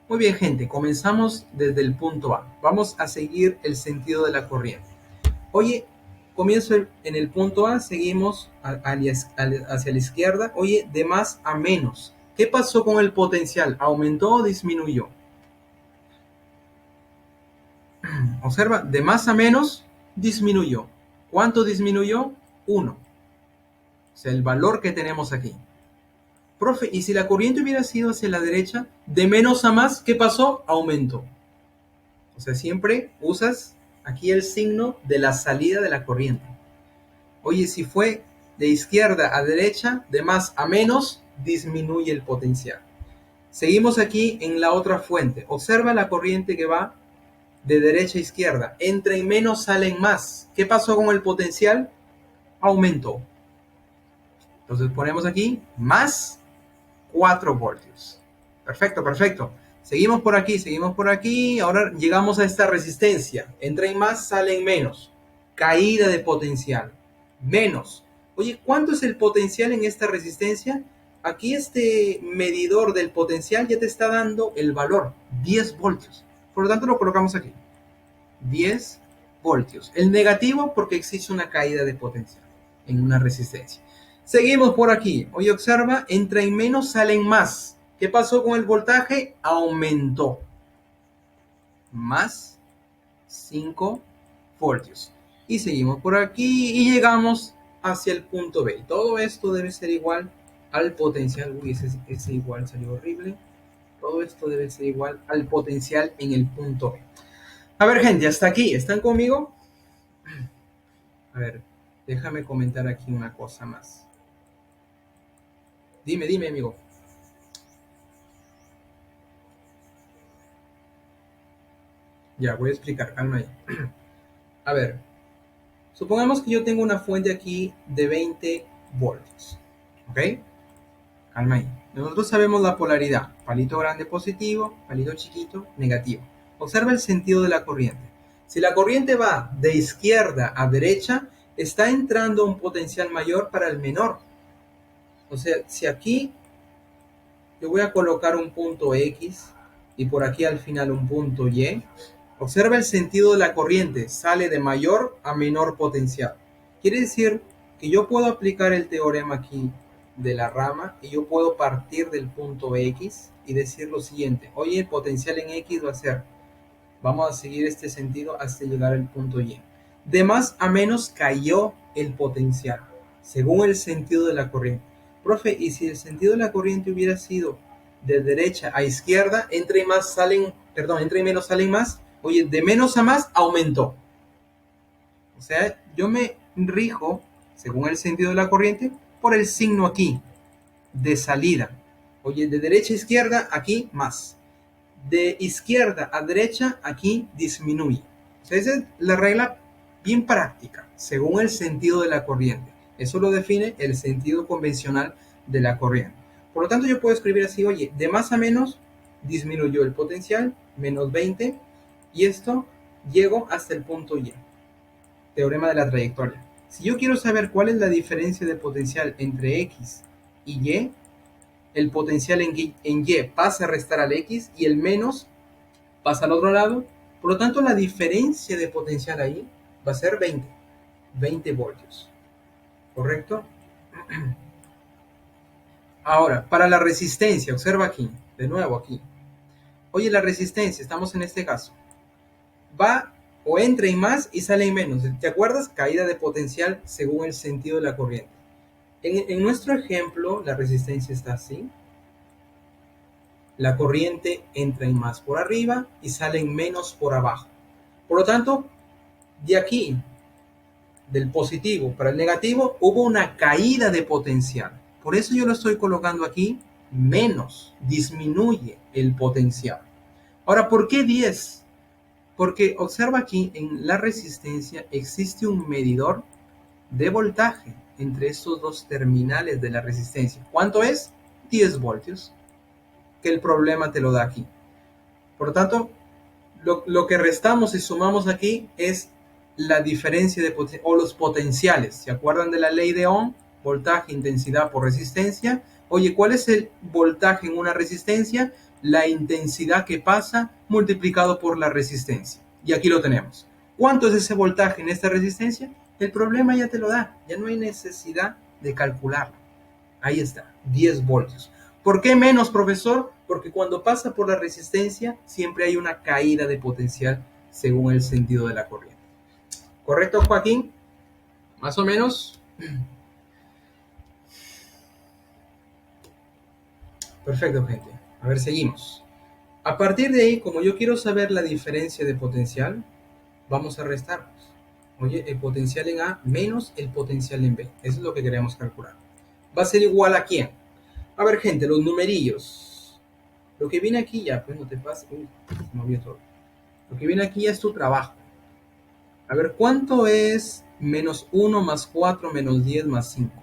Muy bien, gente, comenzamos desde el punto A. Vamos a seguir el sentido de la corriente. Oye, comienzo en el punto A, seguimos hacia la izquierda. Oye, de más a menos. ¿Qué pasó con el potencial? ¿Aumentó o disminuyó? Observa, de más a menos, disminuyó. ¿Cuánto disminuyó? 1. O sea, el valor que tenemos aquí. Profe, ¿y si la corriente hubiera sido hacia la derecha, de menos a más, qué pasó? Aumentó. O sea, siempre usas aquí el signo de la salida de la corriente. Oye, si fue de izquierda a derecha, de más a menos, disminuye el potencial. Seguimos aquí en la otra fuente. Observa la corriente que va de derecha a izquierda. Entra en menos, sale en más. ¿Qué pasó con el potencial? Aumentó. Entonces ponemos aquí más 4 voltios. Perfecto, perfecto. Seguimos por aquí, seguimos por aquí. Ahora llegamos a esta resistencia. Entra en más, sale en menos. Caída de potencial. Menos. Oye, ¿cuánto es el potencial en esta resistencia? Aquí este medidor del potencial ya te está dando el valor, 10 voltios. Por lo tanto lo colocamos aquí. 10 voltios. El negativo porque existe una caída de potencial en una resistencia. Seguimos por aquí. Oye, observa, entra en menos, sale en más. ¿Qué pasó con el voltaje? Aumentó. Más 5 voltios. Y seguimos por aquí y llegamos hacia el punto B. Todo esto debe ser igual al potencial. Uy, ese igual salió horrible. Todo esto debe ser igual al potencial en el punto B. A ver, gente, hasta aquí. ¿Están conmigo? A ver, déjame comentar aquí una cosa más. Dime, amigo. Ya, voy a explicar, calma ahí. A ver, supongamos que yo tengo una fuente aquí de 20 voltios. ¿Ok? Calma ahí. Nosotros sabemos la polaridad. Palito grande positivo, palito chiquito negativo. Observa el sentido de la corriente. Si la corriente va de izquierda a derecha, está entrando un potencial mayor para el menor. O sea, si aquí yo voy a colocar un punto X y por aquí al final un punto Y, observa el sentido de la corriente. Sale de mayor a menor potencial. Quiere decir que yo puedo aplicar el teorema aquí de la rama y yo puedo partir del punto X y decir lo siguiente. Oye, el potencial en X va a ser, vamos a seguir este sentido hasta llegar al punto Y. De más a menos cayó el potencial, según el sentido de la corriente. Profe, ¿y si el sentido de la corriente hubiera sido de derecha a izquierda, entre y menos salen más? Oye, de menos a más aumentó. O sea, yo me rijo, según el sentido de la corriente, por el signo aquí, de salida. Oye, de derecha a izquierda, aquí más. De izquierda a derecha, aquí disminuye. O sea, esa es la regla bien práctica, según el sentido de la corriente. Eso lo define el sentido convencional de la corriente. Por lo tanto, yo puedo escribir así, oye, de más a menos disminuyó el potencial, menos 20, y esto llego hasta el punto Y. Teorema de la trayectoria. Si yo quiero saber cuál es la diferencia de potencial entre X y Y, el potencial en Y pasa a restar al X y el menos pasa al otro lado. Por lo tanto, la diferencia de potencial ahí va a ser 20 voltios. ¿Correcto? Ahora, para la resistencia, observa aquí, de nuevo aquí. Oye, la resistencia, estamos en este caso, va o entra en más y sale en menos. ¿Te acuerdas? Caída de potencial según el sentido de la corriente. En nuestro ejemplo, la resistencia está así. La corriente entra en más por arriba y sale en menos por abajo. Por lo tanto, de aquí, del positivo para el negativo, hubo una caída de potencial. Por eso yo lo estoy colocando aquí menos, disminuye el potencial. Ahora, ¿por qué 10? Porque observa aquí en la resistencia existe un medidor de voltaje entre estos dos terminales de la resistencia. ¿Cuánto es? 10 voltios. Que el problema te lo da aquí. Por lo tanto, lo que restamos y sumamos aquí es la diferencia de o los potenciales. ¿Se acuerdan de la ley de Ohm? Voltaje, intensidad por resistencia. Oye, ¿cuál es el voltaje en una resistencia? La intensidad que pasa multiplicado por la resistencia. Y aquí lo tenemos. ¿Cuánto es ese voltaje en esta resistencia? El problema ya te lo da. Ya no hay necesidad de calcularlo. Ahí está, 10 voltios. ¿Por qué menos, profesor? Porque cuando pasa por la resistencia siempre hay una caída de potencial según el sentido de la corriente. ¿Correcto, Joaquín? Más o menos. Perfecto, gente. A ver, seguimos. A partir de ahí, como yo quiero saber la diferencia de potencial, vamos a restarlos. Oye, el potencial en A menos el potencial en B. Eso es lo que queremos calcular. ¿Va a ser igual a quién? A ver, gente, los numerillos. Lo que viene aquí ya, pues no te pasa. Uy, se movió todo. Lo que viene aquí ya es tu trabajo. A ver, ¿cuánto es menos 1 más 4 menos 10 más 5?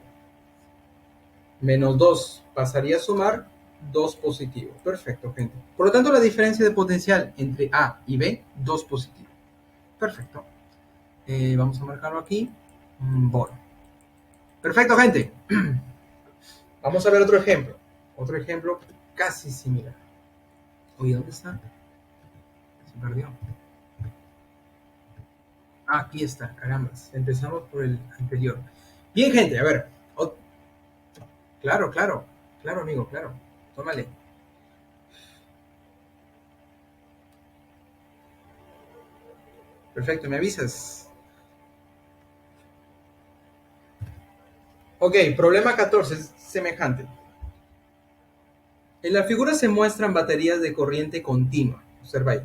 Menos 2. Pasaría a sumar 2 positivo. Perfecto, gente. Por lo tanto, la diferencia de potencial entre A y B, 2 positivo. Perfecto. Vamos a marcarlo aquí. Bueno. Perfecto, gente. Vamos a ver otro ejemplo. Otro ejemplo casi similar. Oye, ¿dónde está? Se perdió. Ah, aquí está, caramba. Empezamos por el anterior. Bien, gente, a ver. Claro, claro. Claro, amigo, claro. Tómale. Perfecto, me avisas. Ok, problema 14, es semejante. En la figura se muestran baterías de corriente continua. Observa ahí.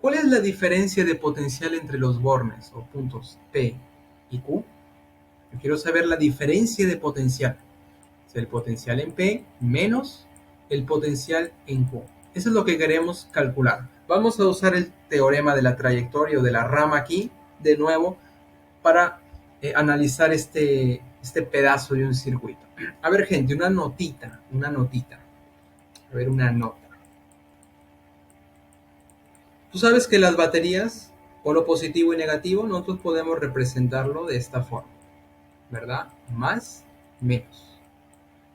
¿Cuál es la diferencia de potencial entre los bornes o puntos P y Q? Yo quiero saber la diferencia de potencial. O sea, el potencial en P menos el potencial en Q. Eso es lo que queremos calcular. Vamos a usar el teorema de la trayectoria o de la rama aquí de nuevo para analizar este pedazo de un circuito. A ver, gente, una notita. A ver, una nota. Tú sabes que las baterías, polo positivo y negativo, nosotros podemos representarlo de esta forma, ¿verdad? Más, menos.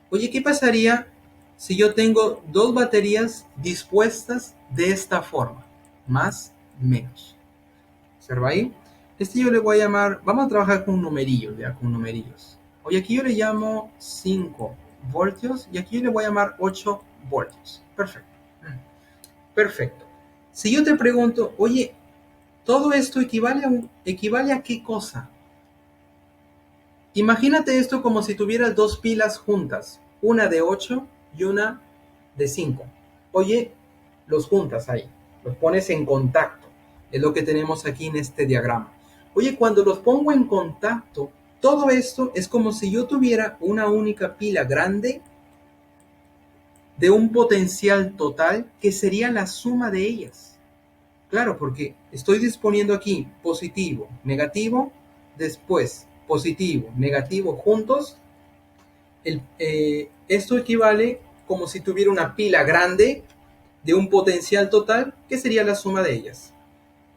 Oye, ¿qué pasaría si yo tengo dos baterías dispuestas de esta forma? Más, menos. ¿Observa ahí? Este yo le voy a llamar, vamos a trabajar con numerillos, ya, con numerillos. Oye, aquí yo le llamo 5 voltios y aquí yo le voy a llamar 8 voltios. Perfecto. Perfecto. Si yo te pregunto, oye, ¿todo esto equivale a qué cosa? Imagínate esto como si tuvieras dos pilas juntas, una de 8 y una de 5. Oye, los juntas ahí, los pones en contacto. Es lo que tenemos aquí en este diagrama. Oye, cuando los pongo en contacto, todo esto es como si yo tuviera una única pila grande de un potencial total que sería la suma de ellas. Claro, porque estoy disponiendo aquí positivo, negativo, después positivo, negativo juntos. Esto equivale como si tuviera una pila grande de un potencial total que sería la suma de ellas.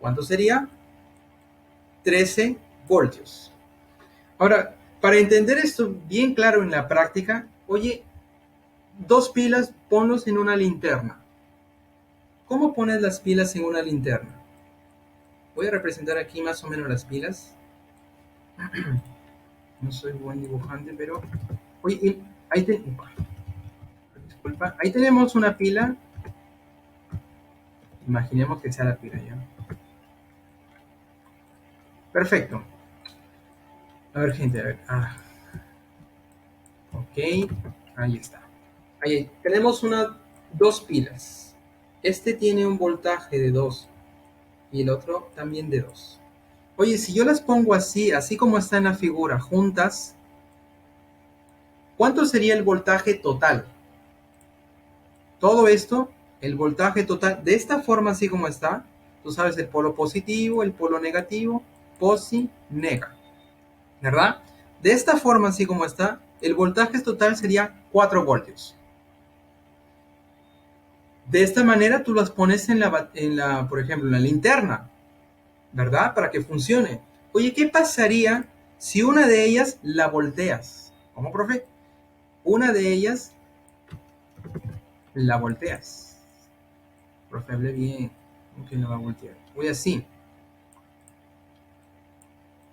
¿Cuánto sería? 13 voltios. Ahora, para entender esto bien claro en la práctica, oye, dos pilas, ponlos en una linterna. ¿Cómo pones las pilas en una linterna? Voy a representar aquí más o menos las pilas. No soy buen dibujante, pero... Oye, disculpa, ahí tenemos una pila. Imaginemos que sea la pila ya. Perfecto. A ver, gente, a ver. Ok, ahí está. Ahí tenemos dos pilas. Este tiene un voltaje de 2 y el otro también de 2. Oye, si yo las pongo así como está en la figura, juntas, ¿cuánto sería el voltaje total? Todo esto, el voltaje total, de esta forma así como está, tú sabes el polo positivo, el polo negativo, posi, nega, ¿verdad? De esta forma así como está, el voltaje total sería 4 voltios. De esta manera tú las pones por ejemplo, en la linterna, ¿verdad? Para que funcione. Oye, ¿qué pasaría si una de ellas la volteas? ¿Cómo, profe? Una de ellas la volteas. Profe, hable bien. ¿Cómo que la va a voltear? Voy así.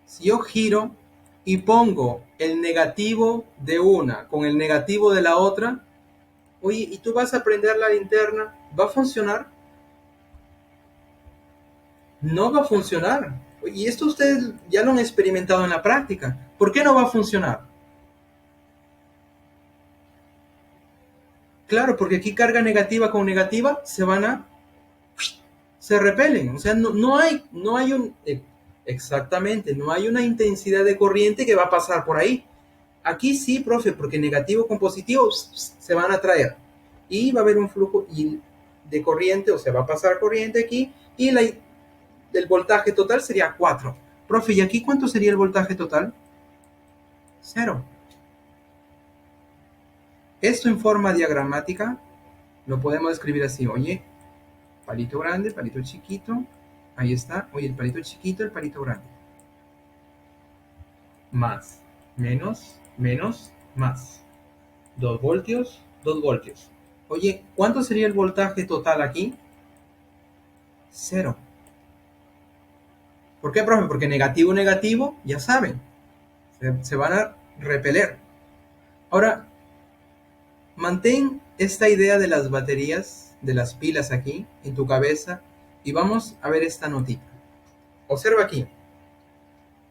Si yo giro y pongo el negativo de una con el negativo de la otra, oye, ¿y tú vas a prender la linterna? ¿Va a funcionar? No va a funcionar. Y esto ustedes ya lo han experimentado en la práctica. ¿Por qué no va a funcionar? Claro, porque aquí carga negativa con negativa se repelen. O sea, no hay exactamente, no hay una intensidad de corriente que va a pasar por ahí. Aquí sí, profe, porque negativo con positivo se van a atraer. Y va a haber un flujo de corriente, o sea, va a pasar corriente aquí, y el voltaje total sería 4. Profe, ¿y aquí cuánto sería el voltaje total? 0. Esto en forma diagramática lo podemos escribir así, oye, palito grande, palito chiquito, ahí está, oye, el palito chiquito, el palito grande. Más, menos, menos, más. 2 voltios, 2 voltios. Oye, ¿cuánto sería el voltaje total aquí? 0. ¿Por qué, profe? Porque negativo, negativo, ya saben, se van a repeler. Ahora, mantén esta idea de las baterías, de las pilas aquí, en tu cabeza, y vamos a ver esta notita. Observa aquí.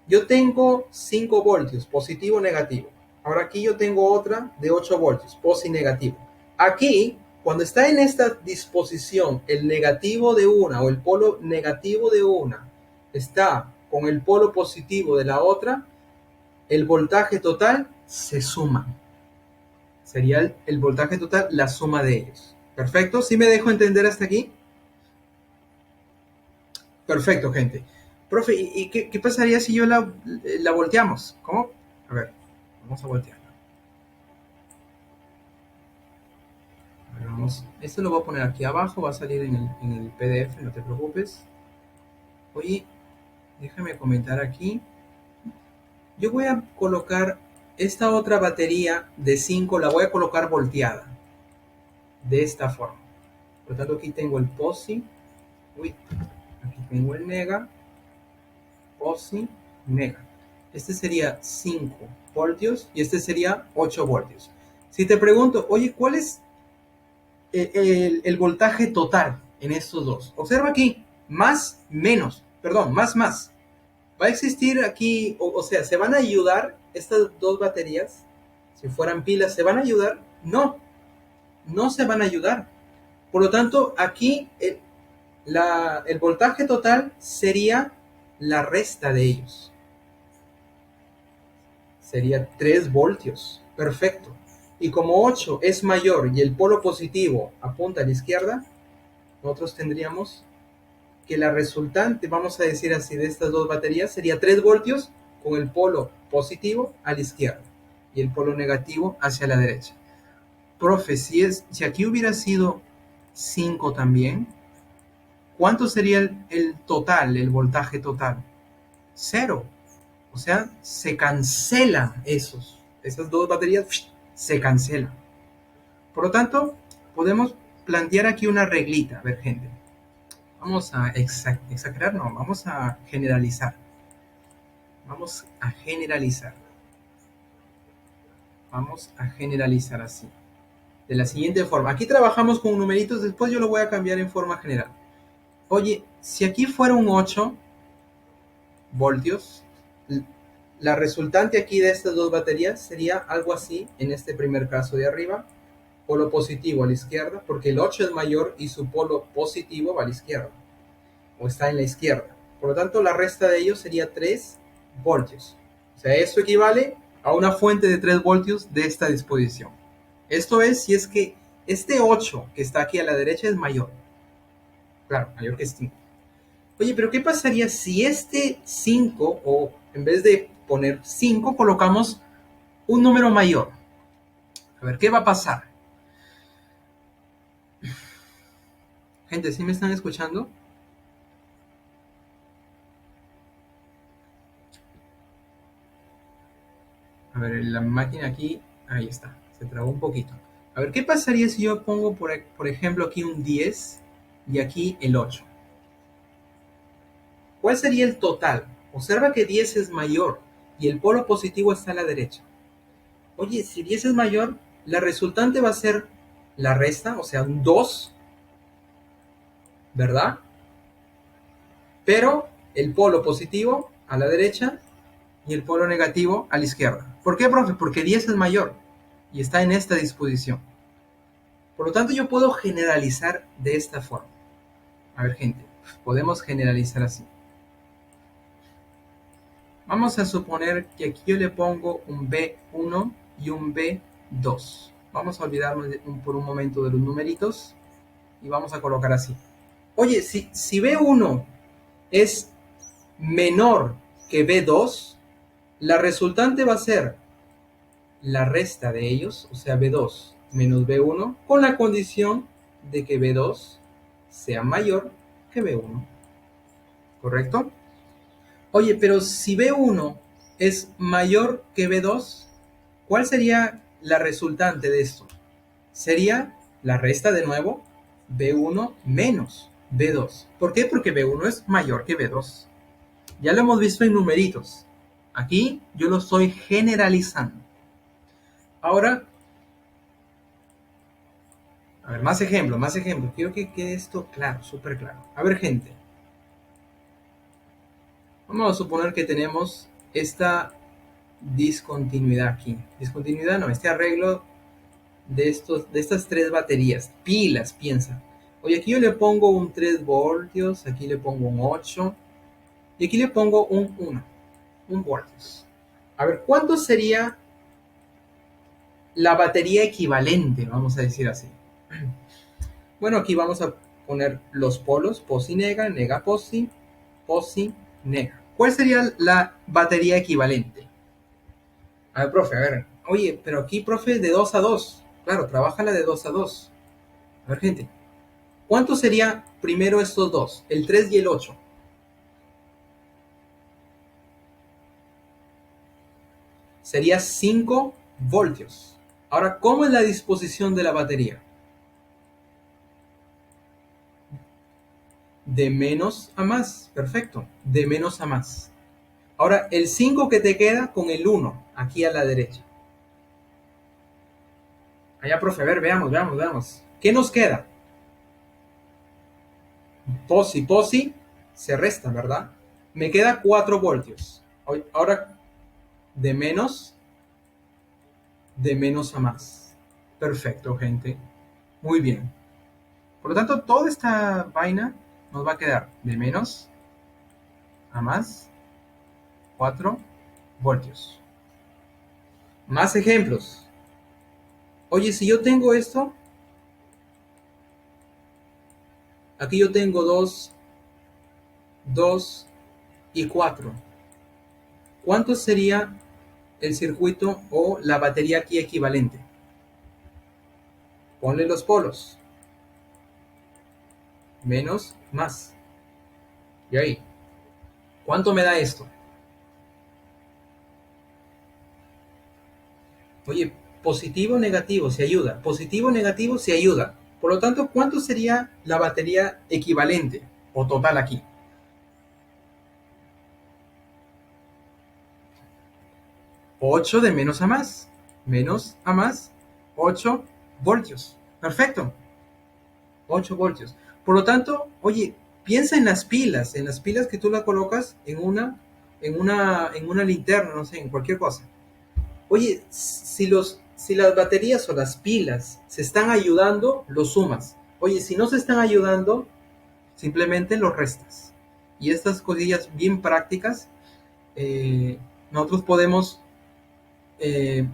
Yo tengo 5 voltios, positivo, negativo. Ahora aquí yo tengo otra de 8 voltios, positivo, negativo. Aquí, cuando está en esta disposición, el negativo de una o el polo negativo de una está con el polo positivo de la otra, el voltaje total se suma. Sería el voltaje total, la suma de ellos. ¿Perfecto? ¿Sí me dejo entender hasta aquí? Perfecto, gente. Profe, ¿y qué pasaría si yo la volteamos? ¿Cómo? A ver, vamos a voltearla. A ver, vamos. Esto lo voy a poner aquí abajo, va a salir en el PDF, no te preocupes. Oye, déjame comentar aquí. Yo voy a colocar esta otra batería de 5, la voy a colocar volteada. De esta forma. Por lo tanto, aquí tengo el POSI. Uy, aquí tengo el nega. POSI, nega. Este sería 5 voltios y este sería 8 voltios. Si te pregunto, oye, ¿cuál es el voltaje total en estos dos? Observa aquí, más, menos, perdón, más, más. Va a existir aquí, o sea, ¿se van a ayudar estas dos baterías? Si fueran pilas, ¿se van a ayudar? No, no se van a ayudar. Por lo tanto, aquí el voltaje total sería la resta de ellos. Sería 3 voltios. Perfecto. Y como 8 es mayor y el polo positivo apunta a la izquierda, nosotros tendríamos que la resultante, vamos a decir así, de estas dos baterías sería 3 voltios con el polo positivo a la izquierda y el polo negativo hacia la derecha. Profe, si aquí hubiera sido 5 también, ¿cuánto sería el total, el voltaje total? 0. O sea, se cancelan esas dos baterías, se cancelan. Por lo tanto, podemos plantear aquí una reglita. A ver, gente, vamos a exagerar, no, vamos a generalizar. Vamos a generalizar. Vamos a generalizar así. De la siguiente forma. Aquí trabajamos con numeritos, después yo lo voy a cambiar en forma general. Oye, si aquí fuera un 8 voltios, la resultante aquí de estas dos baterías sería algo así, en este primer caso de arriba, polo positivo a la izquierda, porque el 8 es mayor y su polo positivo va a la izquierda, o está en la izquierda. Por lo tanto, la resta de ellos sería 3 voltios. O sea, esto equivale a una fuente de 3 voltios de esta disposición. Esto es si es que este 8 que está aquí a la derecha es mayor. Claro, mayor que 5. Oye, pero ¿qué pasaría si este 5, o en vez de poner 5, colocamos un número mayor? A ver, ¿qué va a pasar? Gente, ¿sí me están escuchando? A ver, la máquina aquí, ahí está, se trabó un poquito. A ver, ¿qué pasaría si yo pongo, por ejemplo, aquí un 10 y aquí el 8? ¿Cuál sería el total? Observa que 10 es mayor y el polo positivo está a la derecha. Oye, si 10 es mayor, la resultante va a ser la resta, o sea, un 2, ¿verdad? Pero el polo positivo a la derecha y el polo negativo a la izquierda. ¿Por qué, profe? Porque 10 es mayor y está en esta disposición. Por lo tanto, yo puedo generalizar de esta forma. A ver, gente, podemos generalizar así. Vamos a suponer que aquí yo le pongo un B1 y un B2. Vamos a olvidarnos por un momento de los numeritos y vamos a colocar así. Oye, si B1 es menor que B2, la resultante va a ser la resta de ellos, o sea, B2 menos B1, con la condición de que B2 sea mayor que B1. ¿Correcto? Oye, pero si B1 es mayor que B2, ¿cuál sería la resultante de esto? Sería la resta de nuevo, B1 menos B2. ¿Por qué? Porque B1 es mayor que B2. Ya lo hemos visto en numeritos. Aquí yo lo estoy generalizando. Ahora, a ver, más ejemplo, más ejemplo. Quiero que quede esto claro, súper claro. A ver, gente. Vamos a suponer que tenemos esta discontinuidad aquí. Discontinuidad no, este arreglo de estas tres baterías. Pilas, piensa. Oye, aquí yo le pongo un 3 voltios, aquí le pongo un 8 y aquí le pongo un 1, un voltios. A ver, ¿cuánto sería la batería equivalente? Vamos a decir así. Bueno, aquí vamos a poner los polos, posi, nega, nega, posi, posi, ¿Cuál sería la batería equivalente? A ver, profe, a ver. Oye, pero aquí, profe, de 2 a 2. Claro, trabaja la de 2 a 2. A ver, gente. ¿Cuánto sería primero estos dos? El 3 y el 8. Sería 5 voltios. Ahora, ¿cómo es la disposición de la batería? De menos a más. Perfecto. De menos a más. Ahora, el 5 que te queda con el 1, aquí a la derecha. Allá, profe, a ver, veamos. ¿Qué nos queda? Posi, se resta, ¿verdad? Me queda 4 voltios. Ahora, de menos a más. Perfecto, gente. Muy bien. Por lo tanto, toda esta vaina nos va a quedar de menos a más 4 voltios. Más ejemplos. Oye, si yo tengo esto, aquí yo tengo 2 y 4. ¿Cuánto sería el circuito o la batería aquí equivalente? Ponle los polos. Menos, más. Y ahí. ¿Cuánto me da esto? Oye, positivo, negativo, se ayuda. Positivo, negativo, se ayuda. Por lo tanto, ¿cuánto sería la batería equivalente o total aquí? 8 de menos a más. Menos a más, 8 voltios. Perfecto. 8 voltios. Por lo tanto, oye, piensa en las pilas que tú la colocas en una linterna, no sé, en cualquier cosa. Oye, si las baterías o las pilas se están ayudando, lo sumas. Oye, si no se están ayudando, simplemente lo restas. Y estas cosillas bien prácticas, nosotros podemos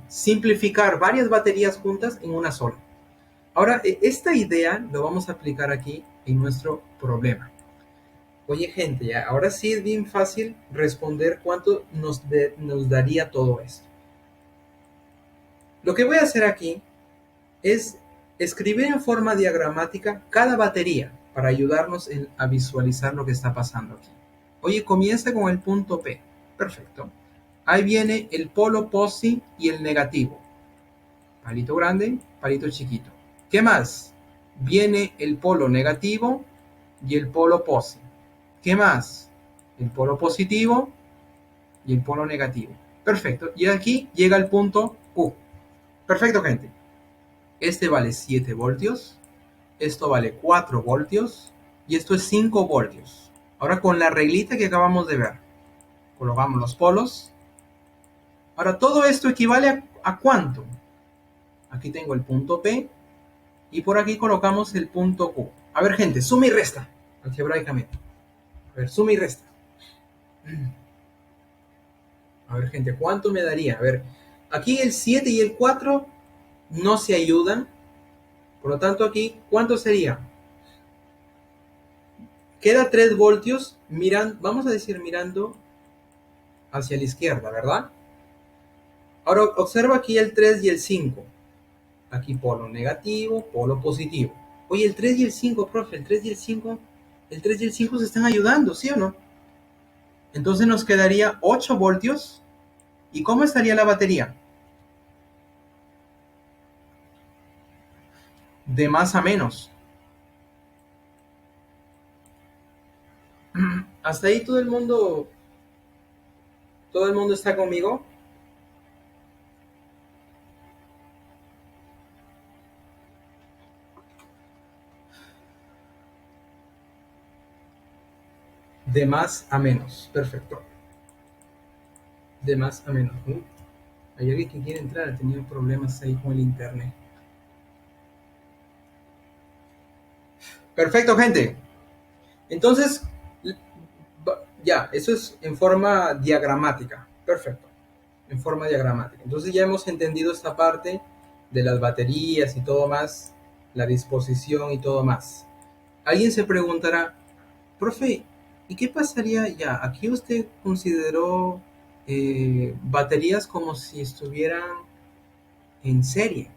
simplificar varias baterías juntas en una sola. Ahora, esta idea lo vamos a aplicar aquí en nuestro problema. Oye, gente, ya, ahora sí es bien fácil responder cuánto nos daría todo esto. Lo que voy a hacer aquí es escribir en forma diagramática cada batería para ayudarnos a visualizar lo que está pasando aquí. Oye, comienza con el punto P. Perfecto. Ahí viene el polo posi y el negativo. Palito grande, palito chiquito. ¿Qué más? Viene el polo negativo y el polo posi. ¿Qué más? El polo positivo y el polo negativo. Perfecto. Y aquí llega el punto Q. Perfecto, gente. Este vale 7 voltios. Esto vale 4 voltios. Y esto es 5 voltios. Ahora con la reglita que acabamos de ver. Colocamos los polos. Ahora todo esto equivale a ¿cuánto? Aquí tengo el punto P. Y por aquí colocamos el punto Q. A ver, gente, suma y resta. Algebraicamente. A ver, suma y resta. A ver, gente, ¿cuánto me daría? A ver, aquí el 7 y el 4 no se ayudan. Por lo tanto, aquí, ¿cuánto sería? Queda 3 voltios, vamos a decir mirando hacia la izquierda, ¿verdad? Ahora observa aquí el 3 y el 5. Aquí polo negativo, polo positivo. Oye, el 3 y el 5, profe, el 3 y el 5 se están ayudando, ¿sí o no? Entonces nos quedaría 8 voltios. ¿Y cómo estaría la batería? De más a menos. Hasta ahí todo el mundo está conmigo. De más a menos. Perfecto. De más a menos. Hay alguien que quiere entrar. Ha tenido problemas ahí con el internet. Perfecto, gente. Entonces, ya, eso es en forma diagramática. Perfecto. En forma diagramática. Entonces ya hemos entendido esta parte de las baterías y todo más, la disposición y todo más. Alguien se preguntará, profe, ¿Y qué pasaría ya? Aquí usted consideró baterías como si estuvieran en serie.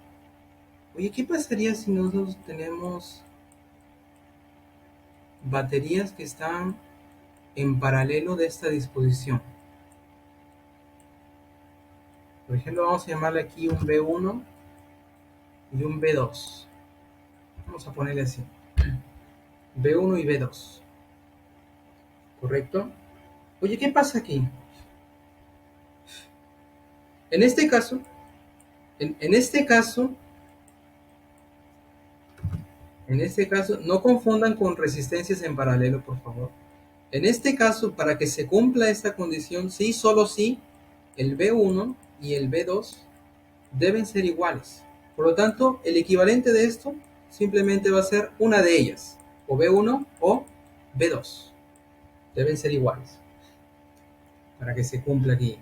Oye, ¿qué pasaría si nosotros tenemos baterías que están en paralelo de esta disposición? Por ejemplo, vamos a llamarle aquí un B1 y un B2. Vamos a ponerle así. B1 y B2. ¿Correcto? Oye, ¿qué pasa aquí? En este caso, en este caso, no confundan con resistencias en paralelo, por favor. En este caso, para que se cumpla esta condición, sí, solo sí, el B1 y el B2 deben ser iguales. Por lo tanto, el equivalente de esto simplemente va a ser una de ellas, o B1 o B2. Deben ser iguales para que se cumpla aquí,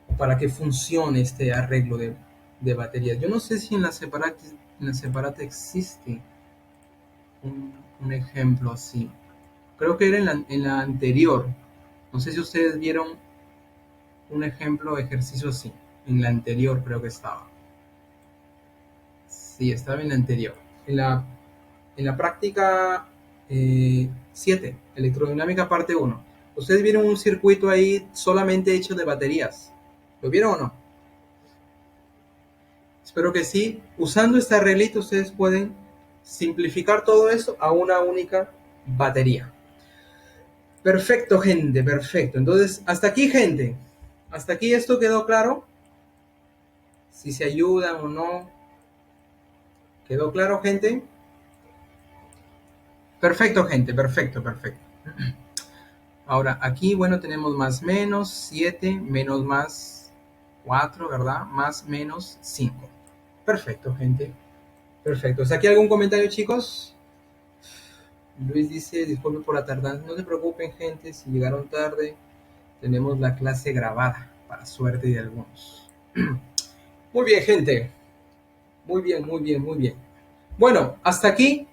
o para que funcione este arreglo de baterías. Yo no sé si en la separata existe un ejemplo así. Creo que era en la anterior. No sé si ustedes vieron un ejemplo de ejercicio así. En la anterior creo que estaba. Sí, estaba en la anterior. En la práctica 7, electrodinámica parte 1. Ustedes vieron un circuito ahí solamente hecho de baterías. ¿Lo vieron o no? Espero que sí. Usando esta arreglito ustedes pueden simplificar todo eso a una única batería. Perfecto, gente, perfecto. Entonces, hasta aquí, gente. Hasta aquí esto quedó claro. Si se ayudan o no. ¿Quedó claro, gente? Perfecto, gente, perfecto, perfecto. Ahora, aquí, bueno, tenemos más menos 7, menos más 4, ¿verdad? Más menos 5. Perfecto, gente. Perfecto. ¿Hasta aquí algún comentario, chicos? Luis dice, disculpe por la tardanza. No se preocupen, gente, si llegaron tarde, tenemos la clase grabada, para suerte de algunos. Muy bien, gente. Muy bien, muy bien, muy bien. Bueno, hasta aquí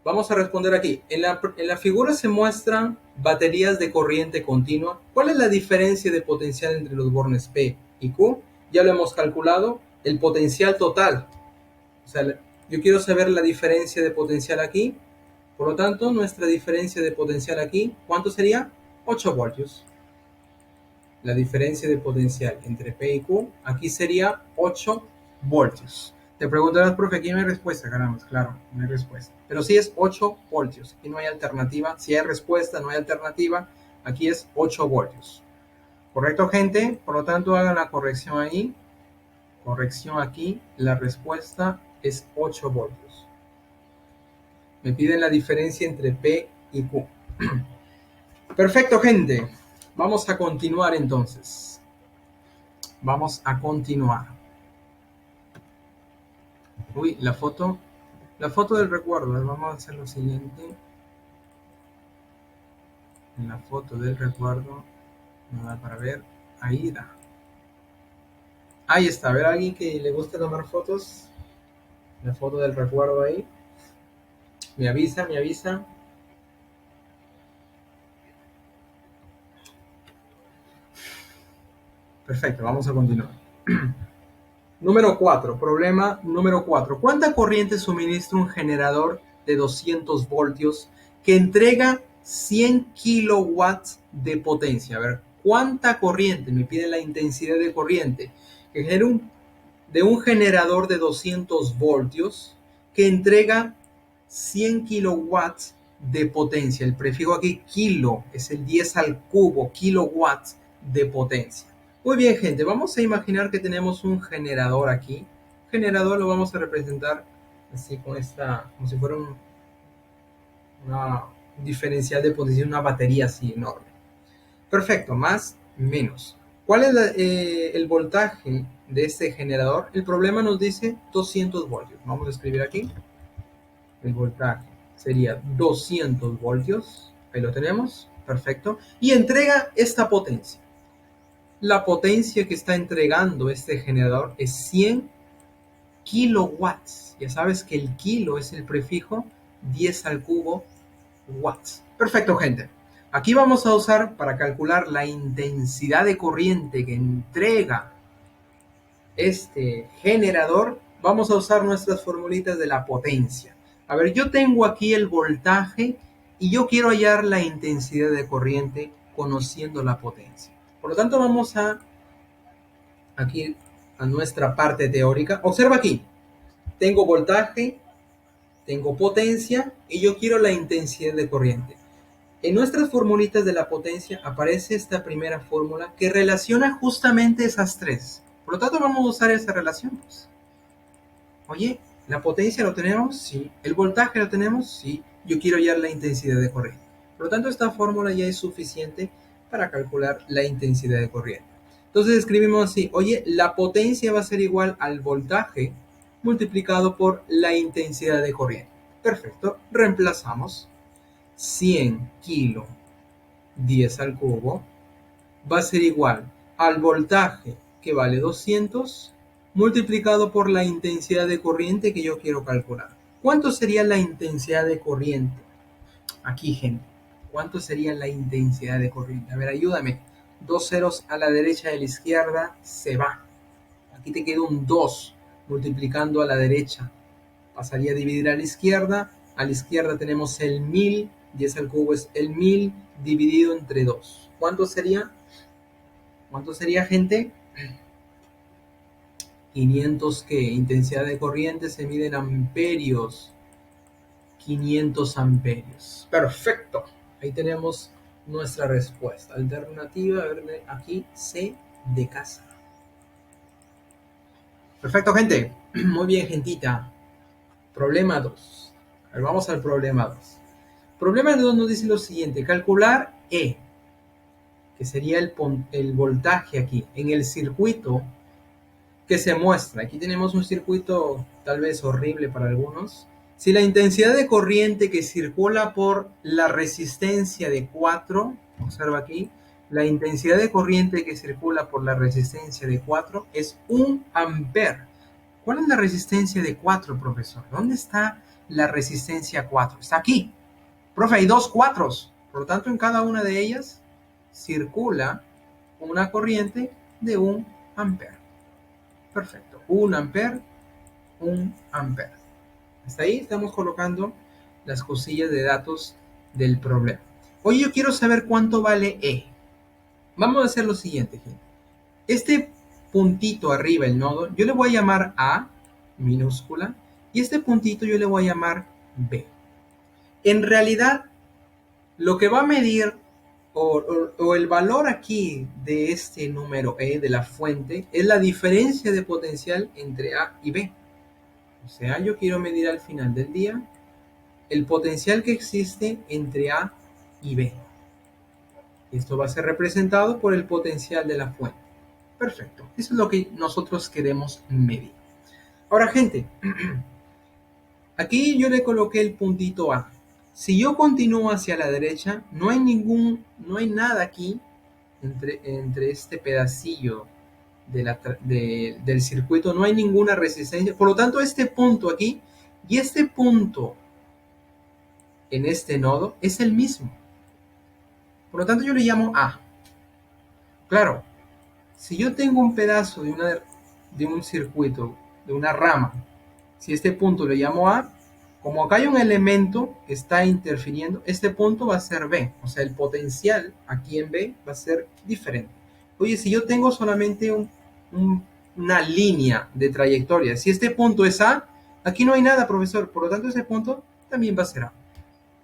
vamos a responder aquí. En la figura se muestran baterías de corriente continua. ¿Cuál es la diferencia de potencial entre los bornes P y Q? Ya lo hemos calculado. El potencial total. O sea, yo quiero saber la diferencia de potencial aquí. Por lo tanto, nuestra diferencia de potencial aquí, ¿cuánto sería? 8 voltios. La diferencia de potencial entre P y Q aquí sería 8 voltios. Te preguntarás, profe, aquí no hay respuesta, caramba, claro, no hay respuesta. Pero sí es 8 voltios, aquí no hay alternativa. Si hay respuesta, no hay alternativa, aquí es 8 voltios. ¿Correcto, gente? Por lo tanto, hagan la corrección ahí. Corrección aquí, la respuesta es 8 voltios. Me piden la diferencia entre P y Q. Perfecto, gente. Vamos a continuar entonces. Vamos a continuar. Uy, la foto del recuerdo. Vamos a hacer lo siguiente. En la foto del recuerdo, no da para ver. Ahí da. Ahí está. A ver, a alguien que le guste tomar fotos. La foto del recuerdo ahí. Me avisa, me avisa. Perfecto, vamos a continuar. Número 4, problema número 4. ¿Cuánta corriente suministra un generador de 200 voltios que entrega 100 kilowatts de potencia? A ver, ¿cuánta corriente? Me pide la intensidad de corriente que genera de un generador de 200 voltios que entrega 100 kilowatts de potencia. El prefijo aquí, kilo, es el 10 al cubo, kilowatts de potencia. Muy bien, gente, vamos a imaginar que tenemos un generador aquí. Generador lo vamos a representar así con como si fuera una diferencial de potencia, una batería así enorme. Perfecto, más, menos. ¿Cuál es el voltaje de este generador? El problema nos dice 200 voltios. Vamos a escribir aquí. El voltaje sería 200 voltios. Ahí lo tenemos. Perfecto. Y entrega esta potencia. La potencia que está entregando este generador es 100 kilowatts. Ya sabes que el kilo es el prefijo 10 al cubo watts. Perfecto, gente. Aquí vamos a usar para calcular la intensidad de corriente que entrega este generador, vamos a usar nuestras formulitas de la potencia. A ver, yo tengo aquí el voltaje y yo quiero hallar la intensidad de corriente conociendo la potencia. Por lo tanto, vamos a aquí a nuestra parte teórica. Observa aquí, tengo voltaje, tengo potencia y yo quiero la intensidad de corriente. En nuestras formulitas de la potencia aparece esta primera fórmula que relaciona justamente esas tres. Por lo tanto, vamos a usar esa relación. Pues. Oye, ¿la potencia lo tenemos? Sí. ¿El voltaje lo tenemos? Sí. Yo quiero hallar la intensidad de corriente. Por lo tanto, esta fórmula ya es suficiente para calcular la intensidad de corriente. Entonces escribimos así, oye, la potencia va a ser igual al voltaje multiplicado por la intensidad de corriente. Perfecto, reemplazamos 100 kilo 10 al cubo va a ser igual al voltaje que vale 200 multiplicado por la intensidad de corriente que yo quiero calcular. ¿Cuánto sería la intensidad de corriente? Aquí, gente. ¿Cuánto sería la intensidad de corriente? A ver, ayúdame. Dos ceros a la derecha y a la izquierda se va. Aquí te queda un 2 multiplicando a la derecha. Pasaría a dividir a la izquierda. A la izquierda tenemos el 1000. 10 al cubo es el 1000 dividido entre 2. ¿Cuánto sería? ¿Cuánto sería, gente? 500, ¿qué? Intensidad de corriente se mide en amperios. 500 amperios. Perfecto. Ahí tenemos nuestra respuesta. Alternativa, a ver, aquí, C de casa. Perfecto, gente. Muy bien, gentita. Problema 2. A ver, vamos al problema 2. Problema 2 nos dice lo siguiente. Calcular E, que sería el voltaje aquí, en el circuito que se muestra. Aquí tenemos un circuito tal vez horrible para algunos. Si la intensidad de corriente que circula por la resistencia de 4, observa aquí, la intensidad de corriente que circula por la resistencia de 4 es 1 amper. ¿Cuál es la resistencia de 4, profesor? ¿Dónde está la resistencia 4? Está aquí. Profe, hay dos 4. Por lo tanto, en cada una de ellas circula una corriente de 1 amper. Perfecto. 1 amper, 1 amper. Hasta ahí estamos colocando las cosillas de datos del problema. Hoy yo quiero saber cuánto vale E. Vamos a hacer lo siguiente, gente. Este puntito arriba, el nodo, yo le voy a llamar A, minúscula, y este puntito yo le voy a llamar B. En realidad, lo que va a medir o el valor aquí de este número E de la fuente es la diferencia de potencial entre A y B. O sea, yo quiero medir al final del día el potencial que existe entre A y B. Esto va a ser representado por el potencial de la fuente. Perfecto. Eso es lo que nosotros queremos medir. Ahora, gente, aquí yo le coloqué el puntito A. Si yo continúo hacia la derecha, no hay nada aquí entre este pedacillo del circuito, no hay ninguna resistencia. Por lo tanto, este punto aquí y este punto en este nodo es el mismo. Por lo tanto, yo le llamo A. Claro, si yo tengo un pedazo de un circuito, de una rama, si este punto le llamo A, como acá hay un elemento que está interfiriendo, este punto va a ser B. O sea, el potencial aquí en B va a ser diferente. Oye, si yo tengo solamente una línea de trayectoria, si este punto es A, aquí no hay nada, profesor. Por lo tanto, ese punto también va a ser A.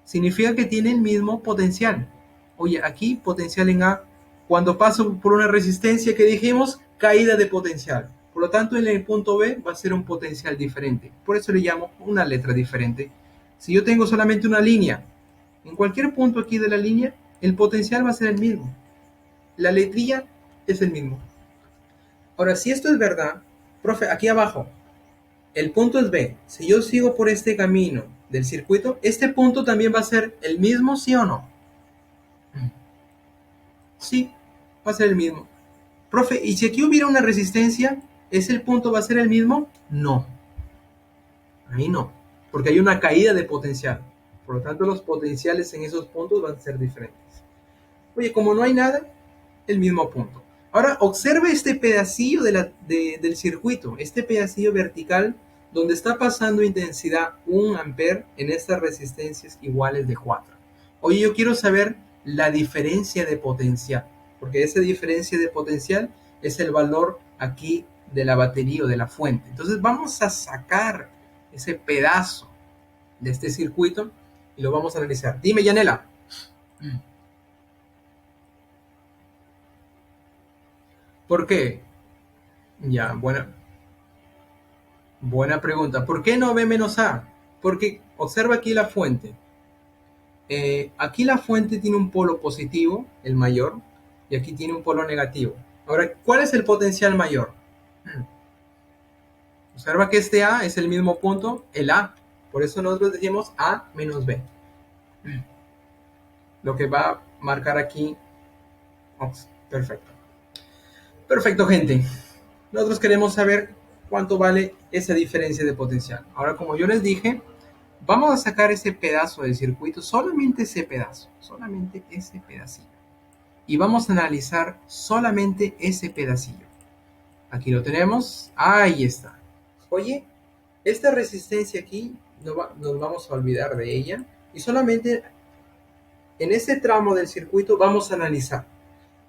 Significa que tiene el mismo potencial. Oye, aquí potencial en A, cuando paso por una resistencia que dijimos, caída de potencial. Por lo tanto, en el punto B va a ser un potencial diferente. Por eso le llamo una letra diferente. Si yo tengo solamente una línea, en cualquier punto aquí de la línea, el potencial va a ser el mismo. La letrilla es el mismo. Ahora, si esto es verdad, profe, aquí abajo, el punto es B. Si yo sigo por este camino del circuito, este punto también va a ser el mismo, ¿sí o no? Sí, va a ser el mismo. Profe, ¿y si aquí hubiera una resistencia, ese punto va a ser el mismo? No. Ahí no, porque hay una caída de potencial. Por lo tanto, los potenciales en esos puntos van a ser diferentes. Oye, como no hay nada, el mismo punto. Ahora observe este pedacillo del circuito, este pedacillo vertical donde está pasando intensidad 1 A en estas resistencias iguales de 4. Oye, yo quiero saber la diferencia de potencial, porque esa diferencia de potencial es el valor aquí de la batería o de la fuente. Entonces vamos a sacar ese pedazo de este circuito y lo vamos a analizar. Dime, Yanela. ¿Por qué? Ya, buena pregunta. ¿Por qué no B menos A? Porque observa aquí la fuente. Aquí la fuente tiene un polo positivo, el mayor, y aquí tiene un polo negativo. Ahora, ¿cuál es el potencial mayor? Observa que este A es el mismo punto, el A. Por eso nosotros decimos A menos B. Lo que va a marcar aquí. Perfecto. Perfecto, gente. Nosotros queremos saber cuánto vale esa diferencia de potencial. Ahora, como yo les dije, vamos a sacar ese pedazo del circuito, solamente ese pedazo, solamente ese pedacillo. Y vamos a analizar solamente ese pedacillo. Aquí lo tenemos, ahí está. Oye, esta resistencia aquí, nos vamos a olvidar de ella. Y solamente en este tramo del circuito vamos a analizar.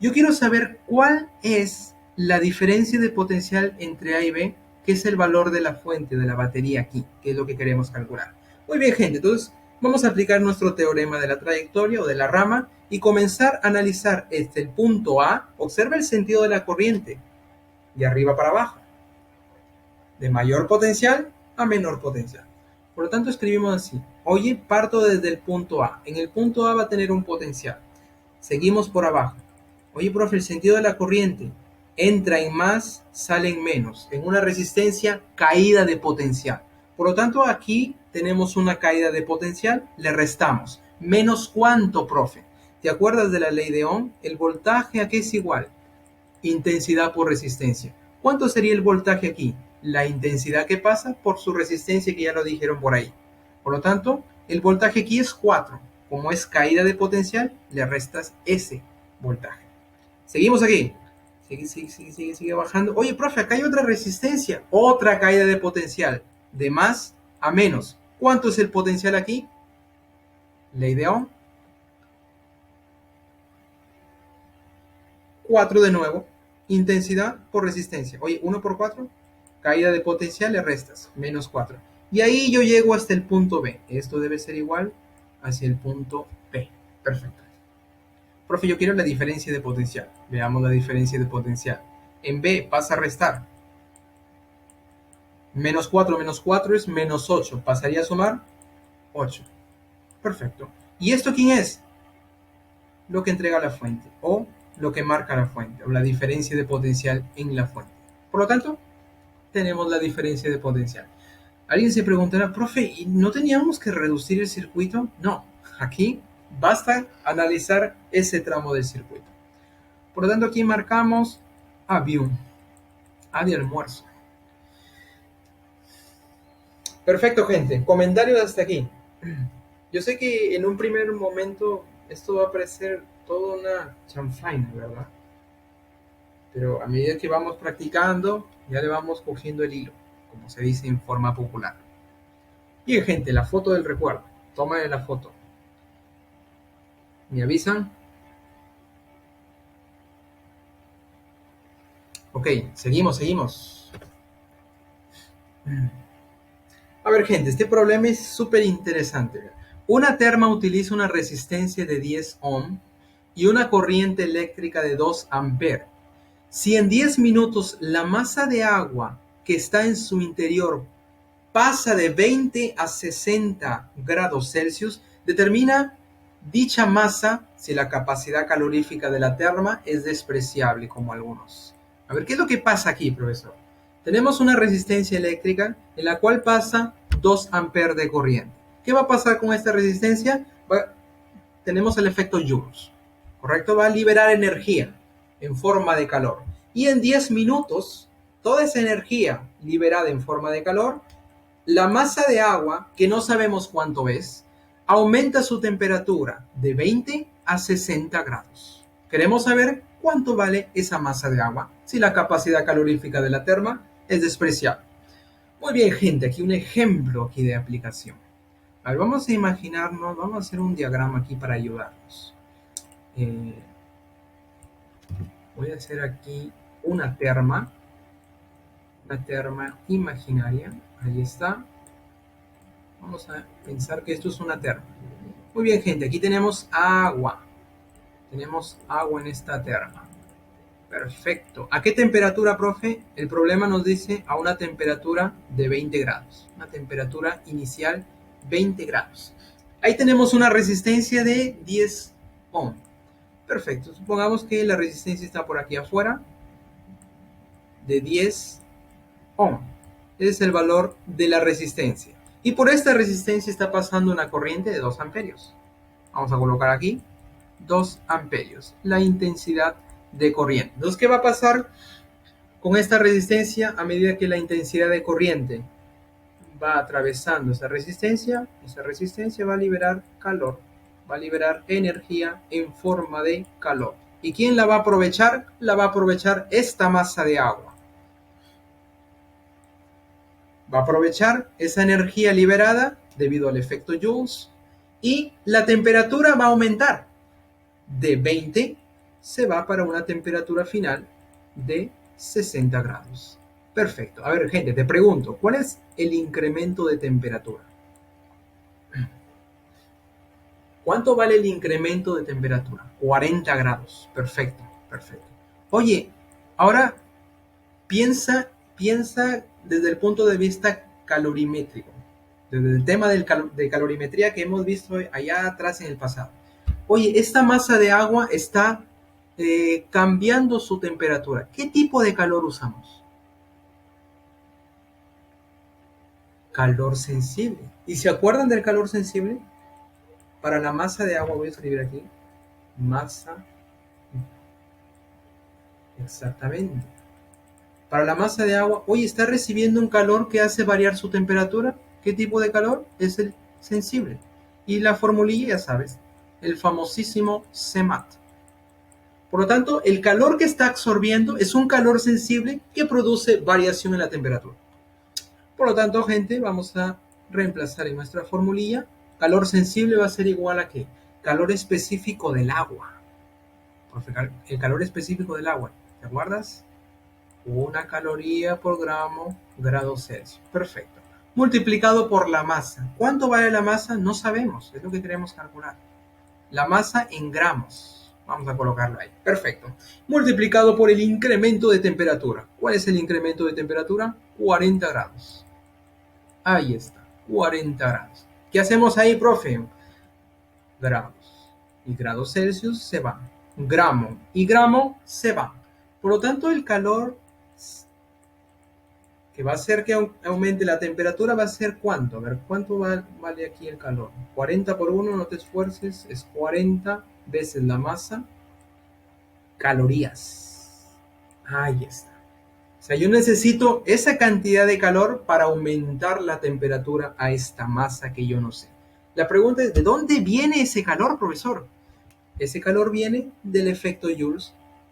Yo quiero saber cuál es la diferencia de potencial entre A y B, que es el valor de la fuente de la batería aquí, que es lo que queremos calcular. Muy bien, gente, entonces vamos a aplicar nuestro teorema de la trayectoria o de la rama y comenzar a analizar el punto A. Observa el sentido de la corriente, de arriba para abajo, de mayor potencial a menor potencial. Por lo tanto, escribimos así. Oye, parto desde el punto A. En el punto A va a tener un potencial. Seguimos por abajo. Oye, profe, el sentido de la corriente entra en más, sale en menos. En una resistencia, caída de potencial. Por lo tanto, aquí tenemos una caída de potencial, le restamos. ¿Menos cuánto, profe? ¿Te acuerdas de la ley de Ohm? El voltaje aquí es igual. Intensidad por resistencia. ¿Cuánto sería el voltaje aquí? La intensidad que pasa por su resistencia, que ya lo dijeron por ahí. Por lo tanto, el voltaje aquí es 4. Como es caída de potencial, le restas ese voltaje. Seguimos aquí. Sigue bajando. Oye, profe, acá hay otra resistencia. Otra caída de potencial. De más a menos. ¿Cuánto es el potencial aquí? Ley de Ohm. 4 de nuevo. Intensidad por resistencia. Oye, 1 por 4. Caída de potencial le restas. Menos 4. Y ahí yo llego hasta el punto B. Esto debe ser igual hacia el punto B. Perfecto. Profe, yo quiero la diferencia de potencial. Veamos la diferencia de potencial. En B pasa a restar. Menos 4 es menos 8. ¿Pasaría a sumar? 8. Perfecto. ¿Y esto quién es? Lo que entrega la fuente o lo que marca la fuente o la diferencia de potencial en la fuente. Por lo tanto, tenemos la diferencia de potencial. Alguien se preguntará, profe, ¿y no teníamos que reducir el circuito? No, aquí basta analizar ese tramo del circuito. Por lo tanto, aquí marcamos avión, A de almuerzo. Perfecto, gente. Comentarios hasta aquí. Yo sé que en un primer momento esto va a parecer toda una chanfaina, ¿verdad? Pero a medida que vamos practicando, ya le vamos cogiendo el hilo, como se dice en forma popular. Bien, gente, la foto del recuerdo. Toma de la foto. ¿Me avisan? Ok, seguimos. A ver, gente, este problema es súper interesante. Una terma utiliza una resistencia de 10 ohm y una corriente eléctrica de 2 amperes. Si en 10 minutos la masa de agua que está en su interior pasa de 20 a 60 grados Celsius, determina dicha masa si la capacidad calorífica de la terma es despreciable, como algunos. A ver, ¿qué es lo que pasa aquí, profesor? Tenemos una resistencia eléctrica en la cual pasa 2 amperes de corriente. ¿Qué va a pasar con esta resistencia? Tenemos el efecto Joule, ¿correcto? Va a liberar energía en forma de calor. Y en 10 minutos, toda esa energía liberada en forma de calor, la masa de agua, que no sabemos cuánto es, aumenta su temperatura de 20 a 60 grados. Queremos saber cuánto vale esa masa de agua, si la capacidad calorífica de la terma es despreciable. Muy bien, gente, aquí un ejemplo aquí de aplicación. A ver, vamos a imaginarnos, vamos a hacer un diagrama aquí para ayudarnos. Voy a hacer aquí una terma imaginaria. Ahí está. Vamos a pensar que esto es una terma. Muy bien, gente, aquí tenemos agua. Tenemos agua en esta terma. Perfecto. ¿A qué temperatura, profe? El problema nos dice a una temperatura de 20 grados. Una temperatura inicial 20 grados. Ahí tenemos una resistencia de 10 ohm. Perfecto. Supongamos que la resistencia está por aquí afuera de 10 ohm. Ese es el valor de la resistencia. Y por esta resistencia está pasando una corriente de 2 amperios. Vamos a colocar aquí 2 amperios. La intensidad de corriente. Entonces, ¿qué va a pasar con esta resistencia a medida que la intensidad de corriente va atravesando esa resistencia va a liberar calor, va a liberar energía en forma de calor. ¿Y quién la va a aprovechar? La va a aprovechar esta masa de agua. Va a aprovechar esa energía liberada debido al efecto Joule y la temperatura va a aumentar. De 20 se va para una temperatura final de 60 grados. Perfecto. A ver, gente, te pregunto, ¿cuál es el incremento de temperatura? ¿Cuánto vale el incremento de temperatura? 40 grados. Perfecto, perfecto. Oye, ahora piensa desde el punto de vista calorimétrico, desde el tema de calorimetría que hemos visto allá atrás en el pasado. Oye, esta masa de agua está cambiando su temperatura. ¿Qué tipo de calor usamos? Calor sensible. ¿Y se acuerdan del calor sensible? Para la masa de agua, voy a escribir aquí, masa, exactamente. Para la masa de agua, oye, está recibiendo un calor que hace variar su temperatura. ¿Qué tipo de calor? Es el sensible. Y la formulilla, ya sabes, el famosísimo CMAT. Por lo tanto, el calor que está absorbiendo es un calor sensible que produce variación en la temperatura. Por lo tanto, gente, vamos a reemplazar en nuestra formulilla. Calor sensible va a ser igual a ¿qué? Calor específico del agua. El calor específico del agua, ¿te acuerdas? 1 caloría por grado Celsius. Perfecto. Multiplicado por la masa. ¿Cuánto vale la masa? No sabemos. Es lo que queremos calcular. La masa en gramos. Vamos a colocarlo ahí. Perfecto. Multiplicado por el incremento de temperatura. ¿Cuál es el incremento de temperatura? 40 grados. Ahí está. 40 grados. ¿Qué hacemos ahí, profe? Grados. Y grados Celsius se van. Gramo y gramo se van. Por lo tanto, el calor que va a hacer que aumente la temperatura va a ser ¿cuánto? A ver, ¿cuánto vale aquí el calor? 40 por 1, no te esfuerces, es 40 veces la masa, calorías. Ahí está. O sea, yo necesito esa cantidad de calor para aumentar la temperatura a esta masa que yo no sé. La pregunta es, ¿de dónde viene ese calor, profesor? Ese calor viene del efecto Joule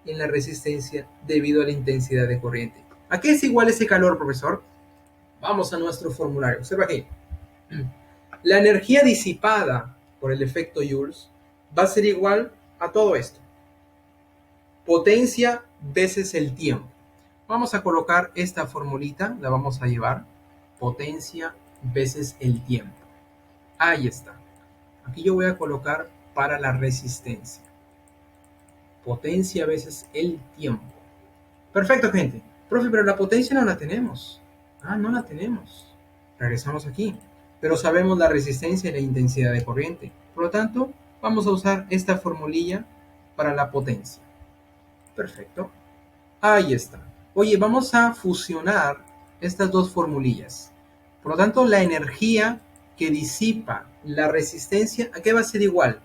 en la resistencia debido a la intensidad de corriente. ¿A qué es igual ese calor, profesor? Vamos a nuestro formulario. Observa aquí. La energía disipada por el efecto Joule va a ser igual a todo esto. Potencia veces el tiempo. Vamos a colocar esta formulita, la vamos a llevar. Potencia veces el tiempo. Ahí está. Aquí yo voy a colocar para la resistencia. Potencia veces el tiempo. Perfecto, gente. Profe, pero la potencia no la tenemos. No la tenemos. Regresamos aquí. Pero sabemos la resistencia y la intensidad de corriente. Por lo tanto, vamos a usar esta formulilla para la potencia. Perfecto. Ahí está. Oye, vamos a fusionar estas dos formulillas. Por lo tanto, la energía que disipa la resistencia, ¿a qué va a ser igual?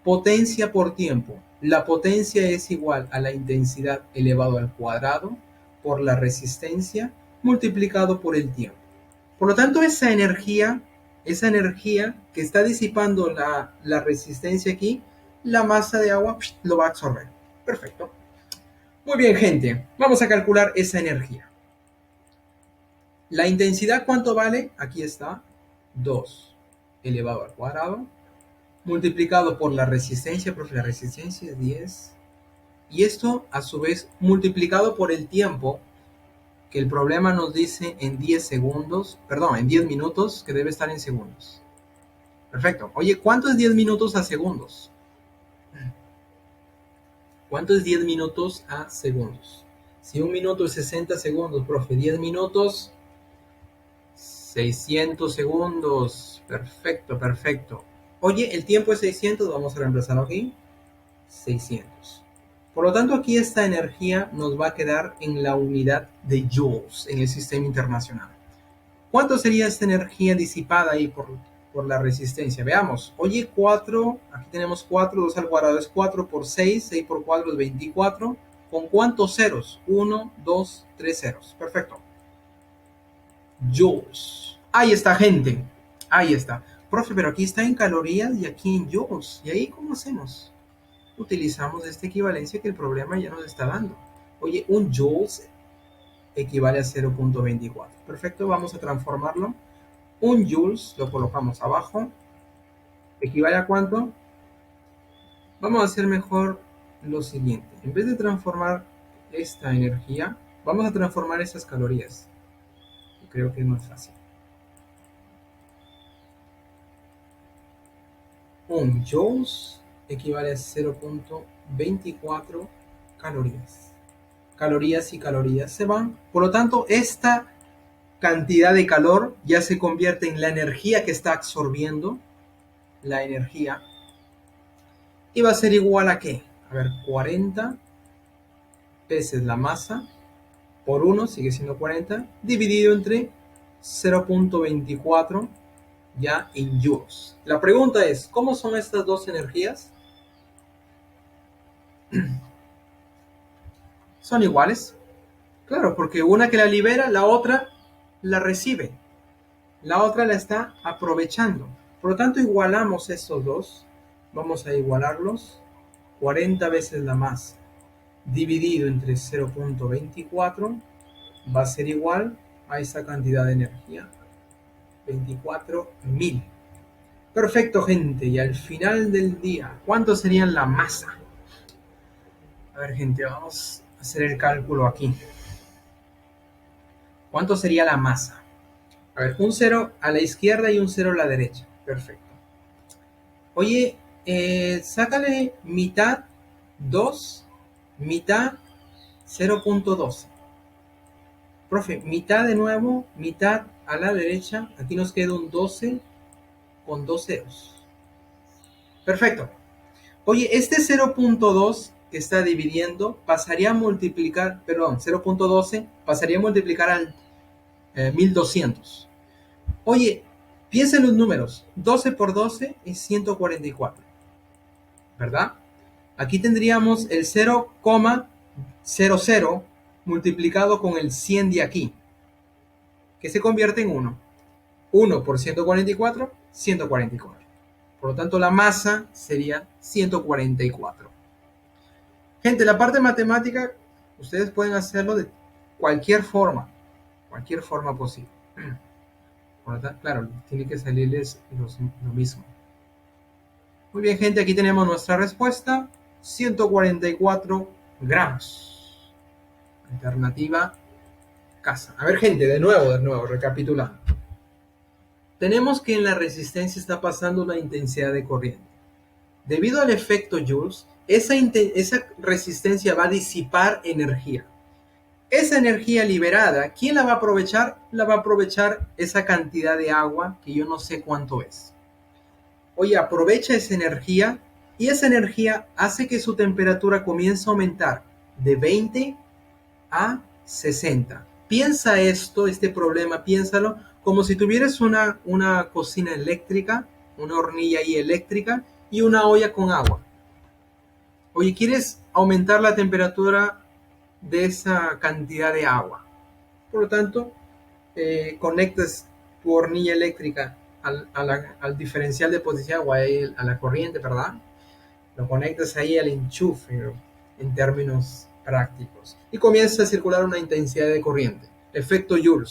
Potencia por tiempo. La potencia es igual a la intensidad elevado al cuadrado por la resistencia multiplicado por el tiempo. Por lo tanto, esa energía que está disipando la resistencia aquí, la masa de agua lo va a absorber. Perfecto. Muy bien, gente. Vamos a calcular esa energía. La intensidad, ¿cuánto vale? Aquí está. 2 elevado al cuadrado. Multiplicado por la resistencia, profe, la resistencia es 10. Y esto, a su vez, multiplicado por el tiempo, que el problema nos dice en 10 segundos, perdón, en 10 minutos, que debe estar en segundos. Perfecto. Oye, ¿cuánto es 10 minutos a segundos? ¿Cuánto es 10 minutos a segundos? Si un minuto es 60 segundos, profe, 10 minutos, 600 segundos. Perfecto, perfecto. Oye, el tiempo es 600, vamos a reemplazarlo aquí. 600. Por lo tanto, aquí esta energía nos va a quedar en la unidad de joules en el sistema internacional. ¿Cuánto sería esta energía disipada ahí por la resistencia? Veamos. Oye, 4, aquí tenemos 4, 2 al cuadrado es 4 por 6, 6 por 4 es 24. ¿Con cuántos ceros? 1, 2, 3 ceros. Perfecto. Joules. Ahí está, gente. Ahí está. Profe, pero aquí está en calorías y aquí en joules. ¿Y ahí cómo hacemos? Utilizamos esta equivalencia que el problema ya nos está dando. Oye, un joules equivale a 0.24. Perfecto, vamos a transformarlo. Un joules lo colocamos abajo. ¿Equivale a cuánto? Vamos a hacer mejor lo siguiente. En vez de transformar esta energía, vamos a transformar estas calorías. Yo creo que es más fácil. Un joules equivale a 0.24 calorías. Calorías y calorías se van. Por lo tanto, esta cantidad de calor ya se convierte en la energía que está absorbiendo la energía. Y va a ser igual a ¿qué? A ver, 40 veces la masa por 1, sigue siendo 40, dividido entre 0.24 ya en joules. La pregunta es, ¿cómo son estas dos energías? ¿Son iguales? Claro, porque una que la libera, la otra la recibe. La otra la está aprovechando. Por lo tanto, igualamos estos dos. Vamos a igualarlos. 40 veces la masa dividido entre 0.24 va a ser igual a esa cantidad de energía. 24.000. Perfecto, gente. Y al final del día, ¿cuánto sería la masa? A ver, gente, vamos a hacer el cálculo aquí. ¿Cuánto sería la masa? A ver, un 0 a la izquierda y un 0 a la derecha. Perfecto. Oye, sácale mitad 2, mitad 0.12. Profe, mitad de nuevo, mitad a la derecha. Aquí nos queda un 12 con 2 ceros. Perfecto. Oye, este 0.2 que está dividiendo pasaría a multiplicar, perdón, 0.12 pasaría a multiplicar al 1200. Oye, piensa en los números. 12 por 12 es 144. ¿Verdad? Aquí tendríamos el 0,00 multiplicado con el 100 de aquí, que se convierte en 1. 1 por 144, 144. Por lo tanto, la masa sería 144. Gente, la parte matemática, ustedes pueden hacerlo de cualquier forma posible. Por lo tanto, claro, tiene que salirles lo mismo. Muy bien, gente, aquí tenemos nuestra respuesta. 144 gramos. Alternativa casa. A ver, gente, de nuevo, recapitulando. Tenemos que en la resistencia está pasando una intensidad de corriente. Debido al efecto Joule, esa resistencia va a disipar energía. Esa energía liberada, ¿quién la va a aprovechar? La va a aprovechar esa cantidad de agua que yo no sé cuánto es. Oye, aprovecha esa energía y esa energía hace que su temperatura comience a aumentar de 20 a 60. Piensa este problema, piénsalo como si tuvieras una cocina eléctrica, una hornilla ahí eléctrica y una olla con agua. Oye, ¿quieres aumentar la temperatura de esa cantidad de agua? Por lo tanto, conectas tu hornilla eléctrica al diferencial de potencia de agua, a la corriente, ¿verdad? Lo conectas ahí al enchufe, en términos prácticos. Y comienza a circular una intensidad de corriente. Efecto Joule.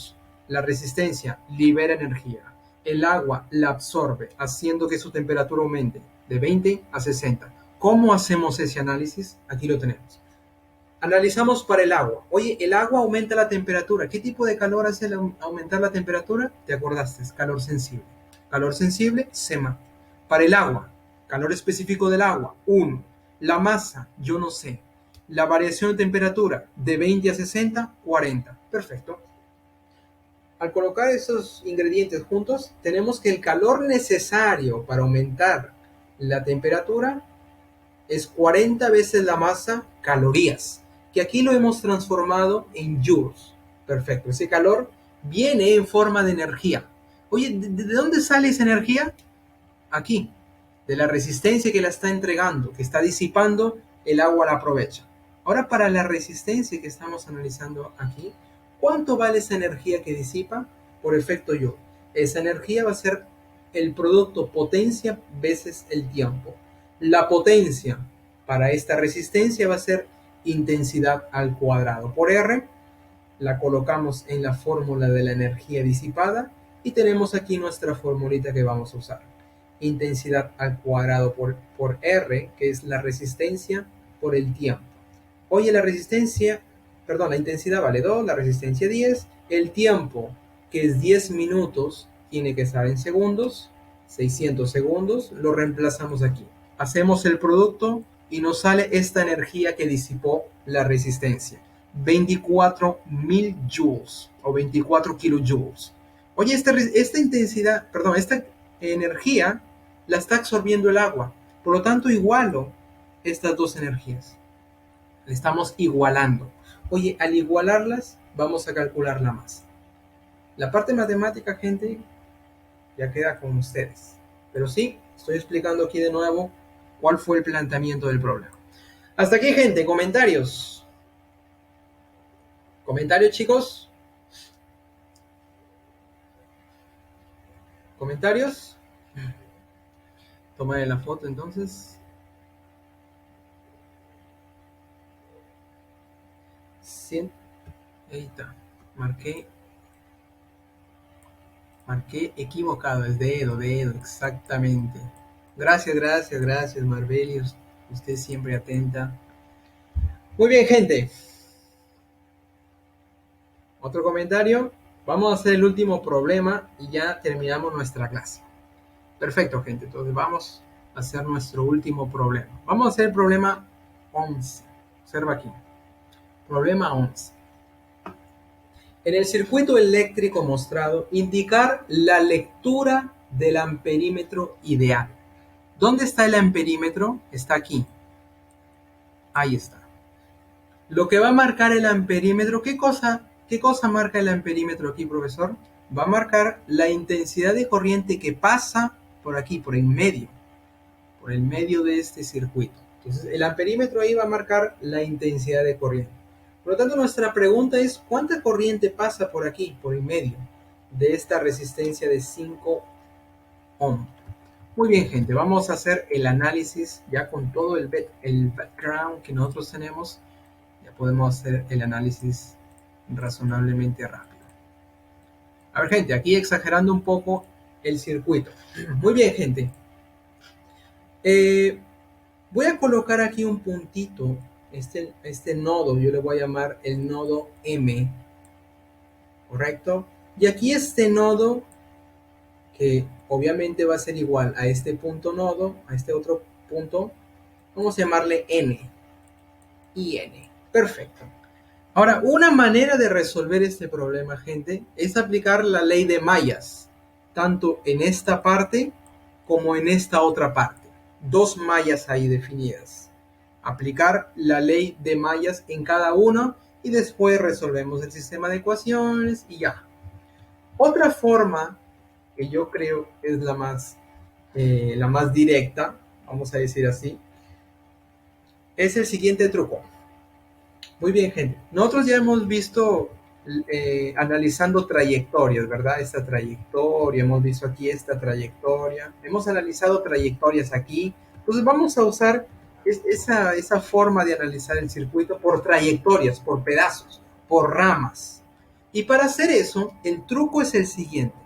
La resistencia libera energía. El agua la absorbe, haciendo que su temperatura aumente de 20 a 60. ¿Cómo hacemos ese análisis? Aquí lo tenemos. Analizamos para el agua. Oye, el agua aumenta la temperatura. ¿Qué tipo de calor hace aumentar la temperatura? ¿Te acordaste? Es calor sensible. Calor sensible, SEMA. Para el agua, calor específico del agua, 1. La masa, yo no sé. La variación de temperatura, de 20 a 60, 40. Perfecto. Al colocar esos ingredientes juntos, tenemos que el calor necesario para aumentar la temperatura es 40 veces la masa calorías, que aquí lo hemos transformado en joules. Perfecto, ese calor viene en forma de energía. Oye, ¿de dónde sale esa energía? Aquí, de la resistencia que la está entregando, que está disipando, el agua la aprovecha. Ahora, para la resistencia que estamos analizando aquí, ¿cuánto vale esa energía que disipa por efecto Joule? Esa energía va a ser el producto potencia veces el tiempo. La potencia para esta resistencia va a ser intensidad al cuadrado por R. La colocamos en la fórmula de la energía disipada y tenemos aquí nuestra formulita que vamos a usar. Intensidad al cuadrado por R, que es la resistencia por el tiempo. Oye, la intensidad vale 2, la resistencia 10, el tiempo, que es 10 minutos, tiene que estar en segundos, 600 segundos, lo reemplazamos aquí. Hacemos el producto y nos sale esta energía que disipó la resistencia. 24.000 joules o 24 kilojoules. Oye, esta energía la está absorbiendo el agua. Por lo tanto, igualo estas dos energías. Le estamos igualando. Oye, al igualarlas, vamos a calcular la masa. La parte matemática, gente, ya queda con ustedes. Pero sí, estoy explicando aquí de nuevo cuál fue el planteamiento del problema. Hasta aquí, gente, comentarios. ¿Comentarios, chicos? ¿Comentarios? Tomaré la foto entonces. Sí. Ahí está. Marqué equivocado. Es dedo, exactamente. Gracias, Marbelius. Usted siempre atenta. Muy bien, gente. ¿Otro comentario? Vamos a hacer el último problema y ya terminamos nuestra clase. Perfecto, gente. Entonces vamos a hacer nuestro último problema. Vamos a hacer el problema 11. Observa aquí. Problema 11. En el circuito eléctrico mostrado, indicar la lectura del amperímetro ideal. ¿Dónde está el amperímetro? Está aquí. Ahí está. Lo que va a marcar el amperímetro, ¿qué cosa marca el amperímetro aquí, profesor? Va a marcar la intensidad de corriente que pasa por aquí, por el medio de este circuito. Entonces, el amperímetro ahí va a marcar la intensidad de corriente. Por lo tanto, nuestra pregunta es, ¿cuánta corriente pasa por aquí, por el medio de esta resistencia de 5 ohms? Muy bien, gente, vamos a hacer el análisis ya con todo el background que nosotros tenemos. Ya podemos hacer el análisis razonablemente rápido. A ver, gente, aquí exagerando un poco el circuito. Muy bien, gente. Voy a colocar aquí un puntito, este nodo, yo le voy a llamar el nodo M, ¿correcto? Y aquí este nodo, que obviamente va a ser igual a este punto nodo, a este otro punto, vamos a llamarle N, y N. Perfecto. Ahora, una manera de resolver este problema, gente, es aplicar la ley de mallas, tanto en esta parte como en esta otra parte. Dos mallas ahí definidas. Aplicar la ley de mallas en cada uno y después resolvemos el sistema de ecuaciones y ya. Otra forma que yo creo es la más directa, vamos a decir así, es el siguiente truco. Muy bien, gente. Nosotros ya hemos visto analizando trayectorias, ¿verdad? Esta trayectoria, hemos visto aquí esta trayectoria. Hemos analizado trayectorias aquí. Entonces vamos a usar esa forma de analizar el circuito por trayectorias, por pedazos, por ramas. Y para hacer eso, el truco es el siguiente.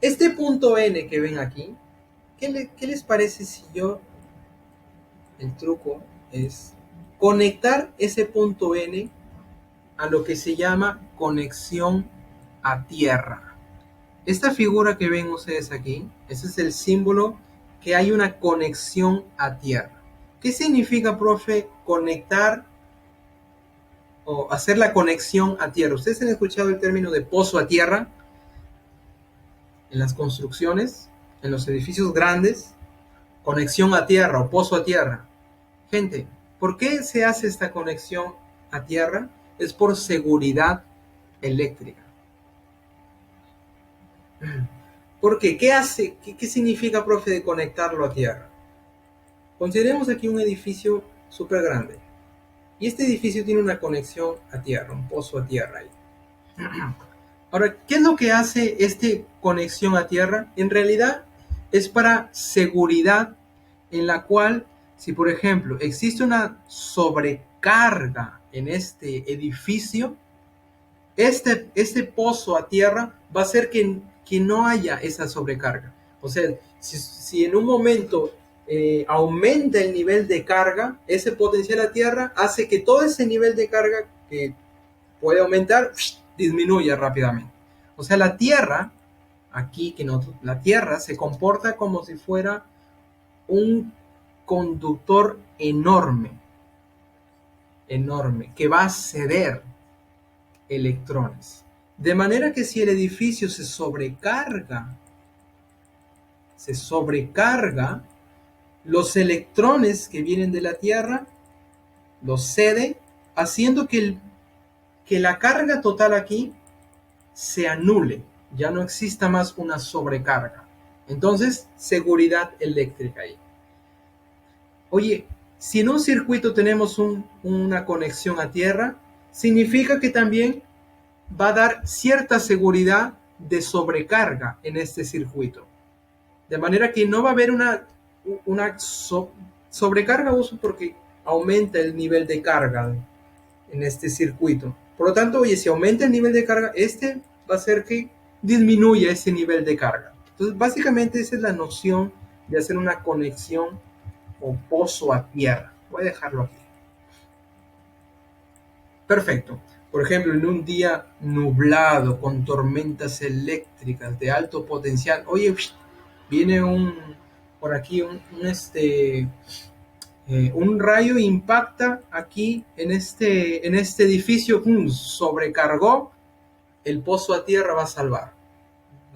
Este punto N que ven aquí, ¿qué les parece si el truco es conectar ese punto N a lo que se llama conexión a tierra? Esta figura que ven ustedes aquí, ese es el símbolo que hay una conexión a tierra. ¿Qué significa, profe, conectar o hacer la conexión a tierra? ¿Ustedes han escuchado el término de pozo a tierra? En las construcciones, en los edificios grandes, conexión a tierra o pozo a tierra. Gente, ¿por qué se hace esta conexión a tierra? Es por seguridad eléctrica. ¿Por qué? ¿Qué hace? ¿Qué significa, profe, de conectarlo a tierra? Consideremos aquí un edificio súper grande. Y este edificio tiene una conexión a tierra, un pozo a tierra ahí. Ahora, ¿qué es lo que hace esta conexión a tierra? En realidad es para seguridad, en la cual, si por ejemplo existe una sobrecarga en este edificio, este pozo a tierra va a hacer que no haya esa sobrecarga. O sea, si en un momento aumenta el nivel de carga, ese potencial a tierra hace que todo ese nivel de carga que puede aumentar, disminuya rápidamente. O sea, la tierra, aquí la tierra se comporta como si fuera un conductor enorme, que va a ceder electrones. De manera que si el edificio se sobrecarga, los electrones que vienen de la Tierra los cede, haciendo que la carga total aquí se anule, ya no exista más una sobrecarga. Entonces, seguridad eléctrica ahí. Oye, si en un circuito tenemos una conexión a tierra, significa que también va a dar cierta seguridad de sobrecarga en este circuito. De manera que no va a haber una sobrecarga uso porque aumenta el nivel de carga en este circuito. Por lo tanto, oye, si aumenta el nivel de carga, este va a hacer que disminuya ese nivel de carga. Entonces, básicamente esa es la noción de hacer una conexión o pozo a tierra. Voy a dejarlo aquí. Perfecto. Por ejemplo, en un día nublado con tormentas eléctricas de alto potencial, oye, viene por aquí un rayo impacta aquí en este edificio, sobrecargó, el pozo a tierra va a salvar,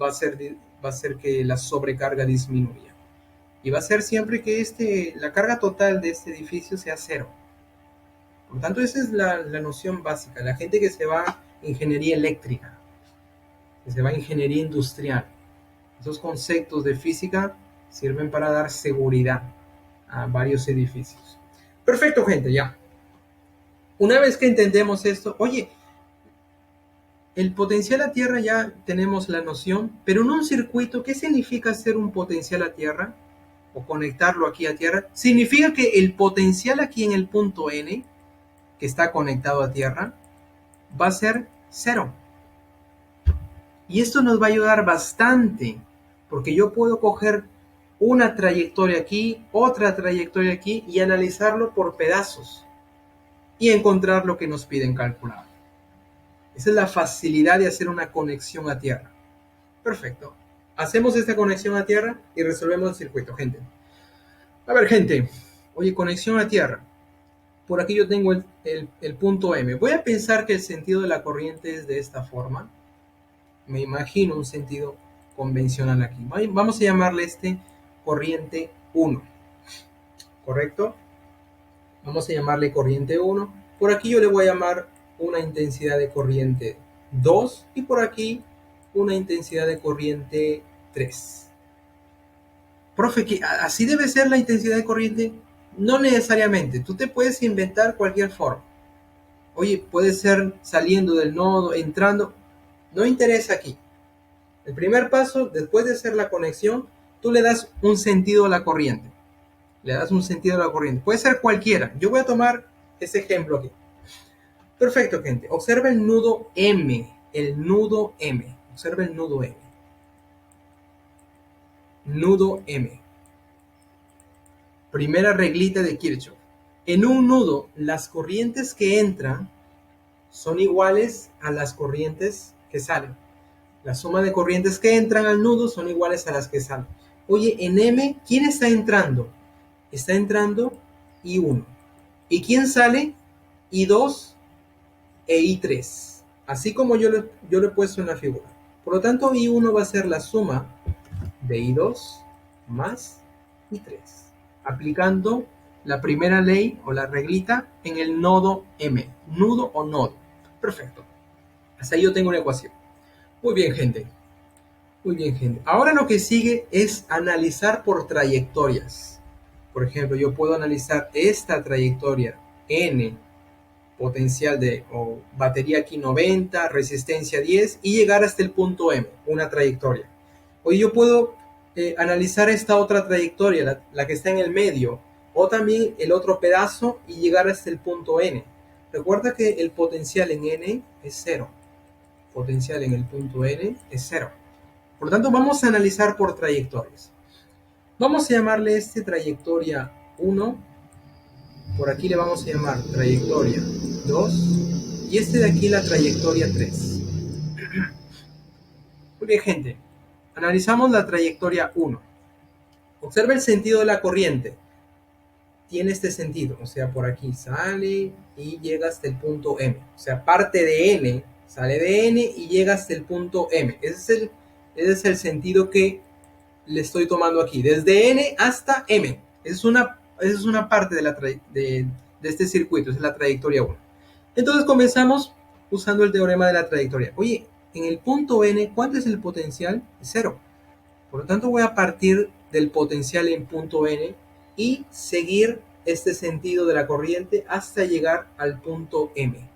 va a hacer que la sobrecarga disminuya. Y va a ser siempre que la carga total de este edificio sea cero. Por lo tanto, esa es la noción básica. La gente que se va a ingeniería eléctrica, que se va a ingeniería industrial, esos conceptos de física sirven para dar seguridad a varios edificios. Perfecto, gente, ya. Una vez que entendemos esto, oye, el potencial a tierra ya tenemos la noción, pero en un circuito, ¿qué significa hacer un potencial a tierra? O conectarlo aquí a tierra. Significa que el potencial aquí en el punto N, que está conectado a tierra, va a ser cero. Y esto nos va a ayudar bastante, porque yo puedo coger una trayectoria aquí, otra trayectoria aquí, y analizarlo por pedazos, y encontrar lo que nos piden calcular. Esa es la facilidad de hacer una conexión a tierra. Perfecto. Hacemos esta conexión a tierra y resolvemos el circuito, gente. A ver, gente. Oye, conexión a tierra. Por aquí yo tengo el punto M. Voy a pensar que el sentido de la corriente es de esta forma. Me imagino un sentido convencional aquí. Vamos a llamarle corriente 1. ¿Correcto? Vamos a llamarle corriente 1. Por aquí yo le voy a llamar una intensidad de corriente 2 y por aquí una intensidad de corriente 3. Profe, ¿que así debe ser la intensidad de corriente? No necesariamente. Tú te puedes inventar cualquier forma. Oye, puede ser saliendo del nodo, entrando. No interesa aquí. El primer paso, después de hacer la conexión, tú le das un sentido a la corriente. Le das un sentido a la corriente. Puede ser cualquiera. Yo voy a tomar este ejemplo aquí. Perfecto, gente. Observa el nudo M. El nudo M. Observa el nudo M. Nudo M. Primera reglita de Kirchhoff. En un nudo, las corrientes que entran son iguales a las corrientes que salen. La suma de corrientes que entran al nudo son iguales a las que salen. Oye, en M, ¿quién está entrando? Está entrando I1. ¿Y quién sale? I2 e I3. Así como yo lo he puesto en la figura. Por lo tanto, I1 va a ser la suma de I2 más I3. Aplicando la primera ley o la reglita en el nodo M. Nudo o nodo. Perfecto. Hasta ahí yo tengo una ecuación. Muy bien, gente. Muy bien, gente. Ahora lo que sigue es analizar por trayectorias. Por ejemplo, yo puedo analizar esta trayectoria N, potencial de batería aquí 90, resistencia 10 y llegar hasta el punto M, una trayectoria. O yo puedo analizar esta otra trayectoria, la que está en el medio, o también el otro pedazo y llegar hasta el punto N. Recuerda que el potencial en N es 0. Potencial en el punto N es 0. Por lo tanto, vamos a analizar por trayectorias. Vamos a llamarle trayectoria 1. Por aquí le vamos a llamar trayectoria 2. Y de aquí la trayectoria 3. Muy bien, gente. Analizamos la trayectoria 1. Observa el sentido de la corriente. Tiene este sentido. O sea, por aquí sale y llega hasta el punto M. O sea, parte de N, sale de N y llega hasta el punto M. Ese es el sentido que le estoy tomando aquí. Desde N hasta M. Esa es una parte de este circuito. Es la trayectoria 1. Entonces comenzamos usando el teorema de la trayectoria. Oye, en el punto N, ¿cuánto es el potencial? 0. Por lo tanto, voy a partir del potencial en punto N y seguir este sentido de la corriente hasta llegar al punto M.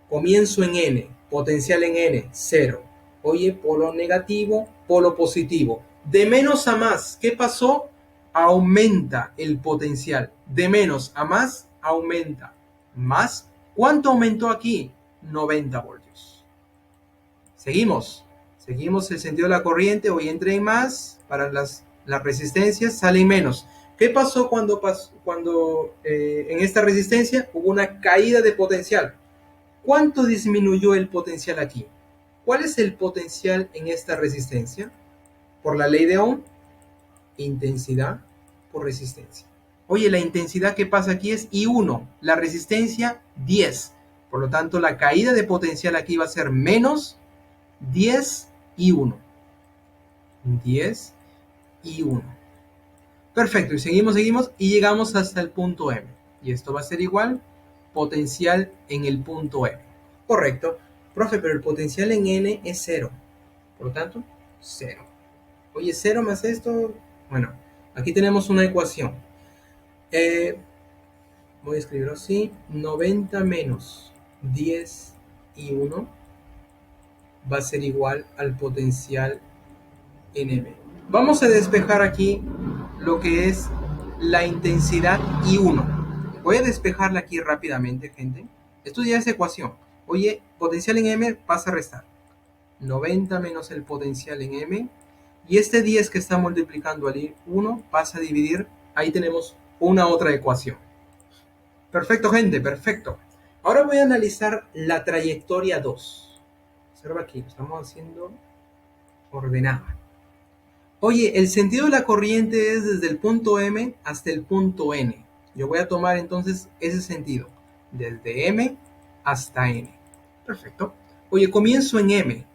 Comienzo en N, potencial en N, 0. Oye, polo negativo, polo positivo. De menos a más, ¿qué pasó? Aumenta el potencial. De menos a más, aumenta. Más, ¿cuánto aumentó aquí? 90 voltios. Seguimos el sentido de la corriente. Hoy entra en más, para las resistencias salen menos. ¿Qué pasó cuando en esta resistencia hubo una caída de potencial? ¿Cuánto disminuyó el potencial aquí? ¿Cuál es el potencial en esta resistencia? Por la ley de Ohm, intensidad por resistencia. Oye, la intensidad que pasa aquí es I1, la resistencia 10. Por lo tanto, la caída de potencial aquí va a ser menos 10 I1. 10 I1. Perfecto, y seguimos y llegamos hasta el punto M. Y esto va a ser igual, potencial en el punto M. Correcto. Profe, pero el potencial en N es 0. Por lo tanto, 0. Oye, 0 más esto. Bueno, aquí tenemos una ecuación. Voy a escribirlo así. 90 menos 10 I1 va a ser igual al potencial en M. Vamos a despejar aquí lo que es la intensidad I1. Voy a despejarla aquí rápidamente, gente. Esto ya es ecuación. Oye, potencial en M pasa a restar. 90 menos el potencial en M. Y 10 que está multiplicando al I1 pasa a dividir. Ahí tenemos una otra ecuación. Perfecto, gente, perfecto. Ahora voy a analizar la trayectoria 2. Observa aquí, lo estamos haciendo ordenada. Oye, el sentido de la corriente es desde el punto M hasta el punto N. Yo voy a tomar entonces ese sentido, desde M hasta N. Perfecto. Oye, comienzo en M.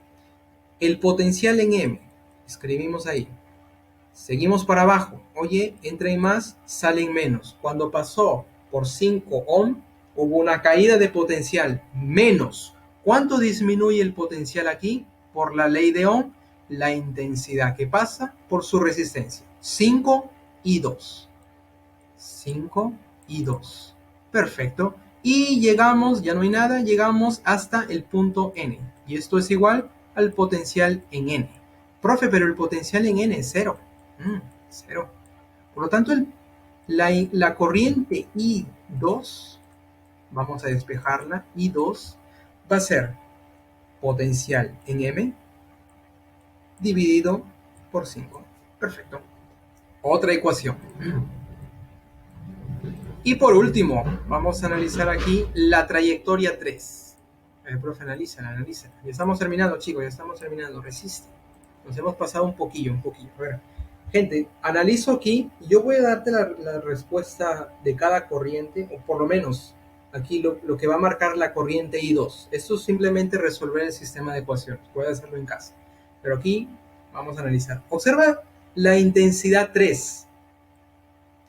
El potencial en M. Escribimos ahí. Seguimos para abajo. Oye, entra en más, salen menos. Cuando pasó por 5 ohm, hubo una caída de potencial menos. ¿Cuánto disminuye el potencial aquí? Por la ley de Ohm, la intensidad que pasa por su resistencia. 5 y 2. 5 y 2. Perfecto. Y llegamos, ya no hay nada, llegamos hasta el punto N. Y esto es igual al potencial en N. Profe, pero el potencial en N es 0. 0. Por lo tanto, La corriente I2, vamos a despejarla, I2 va a ser potencial en M dividido por 5. Perfecto. Otra ecuación. Y por último, vamos a analizar aquí la trayectoria 3. El profe, analízala. Ya estamos terminando, chicos, ya estamos terminando. Resiste. Nos hemos pasado un poquillo. A ver, gente, analizo aquí y yo voy a darte la respuesta de cada corriente, o por lo menos aquí lo que va a marcar la corriente I2. Esto es simplemente resolver el sistema de ecuaciones. Puedes hacerlo en casa. Pero aquí vamos a analizar. Observa la intensidad 3.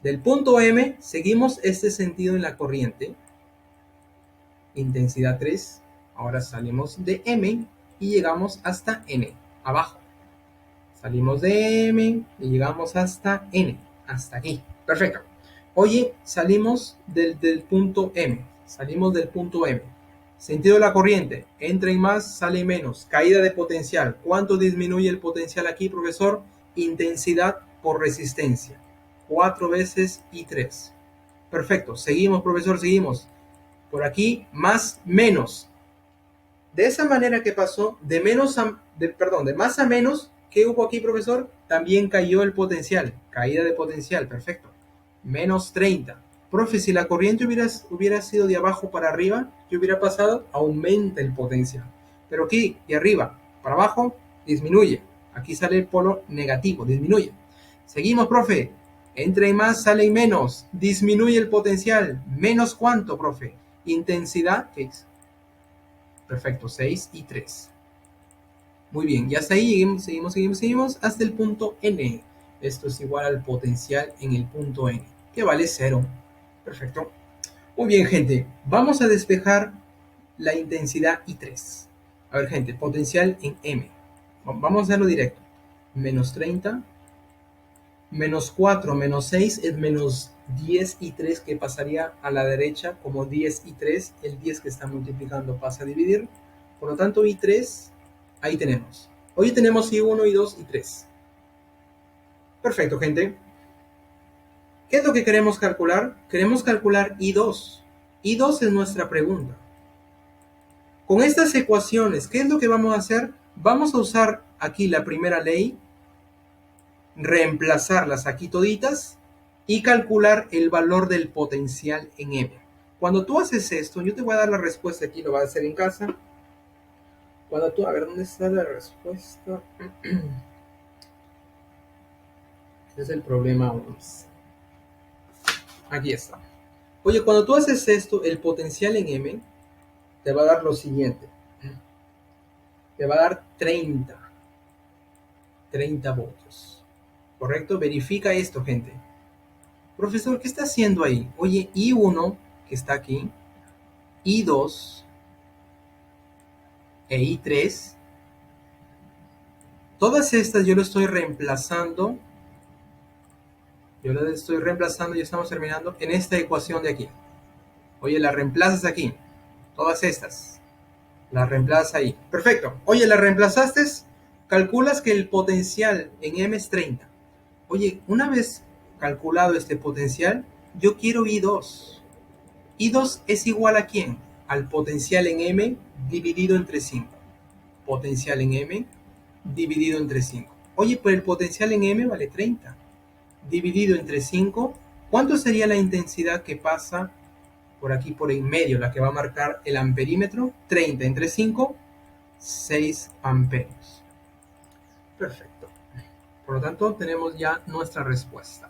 Del punto M seguimos este sentido en la corriente, intensidad 3. Ahora salimos de M y llegamos hasta N, abajo. Salimos de M y llegamos hasta N, hasta aquí. Perfecto. Oye, salimos del punto M. Salimos del punto M. Sentido de la corriente. Entra en más, sale en menos. Caída de potencial. ¿Cuánto disminuye el potencial aquí, profesor? Intensidad por resistencia. 4 veces I3. Perfecto. Seguimos, profesor, seguimos. Por aquí, más, menos. De esa manera que pasó, de más a menos, ¿qué hubo aquí, profesor? También cayó el potencial. Caída de potencial, perfecto. Menos 30. Profe, si la corriente hubiera sido de abajo para arriba, ¿qué hubiera pasado? Aumenta el potencial. Pero aquí, de arriba para abajo, disminuye. Aquí sale el polo negativo, disminuye. Seguimos, profe. Entra en más, sale en menos. Disminuye el potencial. ¿Menos cuánto, profe? Intensidad, ¿qué es? Perfecto, 6 y 3. Muy bien, y hasta ahí seguimos hasta el punto N. Esto es igual al potencial en el punto N, que vale 0. Perfecto. Muy bien, gente. Vamos a despejar la intensidad I3. A ver, gente, potencial en M. Vamos a hacerlo directo. Menos 30. Menos 4, menos 6 es menos 10 y 3, que pasaría a la derecha como 10 y 3. El 10 que está multiplicando pasa a dividir. Por lo tanto, I3, ahí tenemos. Hoy tenemos I1, I2 y 3. Perfecto, gente. ¿Qué es lo que queremos calcular? Queremos calcular I2. I2 es nuestra pregunta. Con estas ecuaciones, ¿qué es lo que vamos a hacer? Vamos a usar aquí la primera ley, reemplazarlas aquí toditas y calcular el valor del potencial en M. Cuando tú haces esto, yo te voy a dar la respuesta aquí, lo vas a hacer en casa. Cuando tú, a ver, ¿dónde está la respuesta? Ese es el problema 11. Aquí está. Oye, cuando tú haces esto, el potencial en M te va a dar lo siguiente. Te va a dar 30 voltios. ¿Correcto? Verifica esto, gente. Profesor, ¿qué está haciendo ahí? Oye, I1, que está aquí, I2 e I3, todas estas yo lo estoy reemplazando. Yo las estoy reemplazando y estamos terminando en esta ecuación de aquí. Oye, las reemplazas aquí. Todas estas. Las reemplazas ahí. Perfecto. Oye, las reemplazaste. Calculas que el potencial en M es 30. Oye, una vez calculado este potencial, yo quiero I2. I2 es igual a ¿quién? Al potencial en M dividido entre 5. Potencial en M dividido entre 5. Oye, pues el potencial en M vale 30. Dividido entre 5, ¿cuánto sería la intensidad que pasa por aquí por en medio, la que va a marcar el amperímetro? 30 entre 5, 6 amperios. Perfecto. Por lo tanto, tenemos ya nuestra respuesta.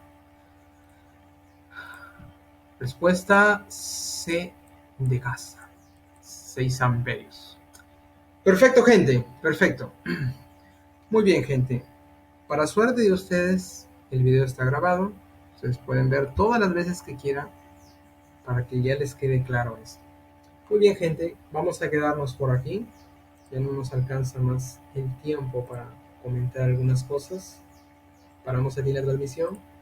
Respuesta C de casa. 6 amperios. Perfecto, gente. Perfecto. Muy bien, gente. Para suerte de ustedes, el video está grabado. Ustedes pueden ver todas las veces que quieran para que ya les quede claro esto. Muy bien, gente. Vamos a quedarnos por aquí. Ya no nos alcanza más el tiempo para comentar algunas cosas. Paramos aquí la transmisión.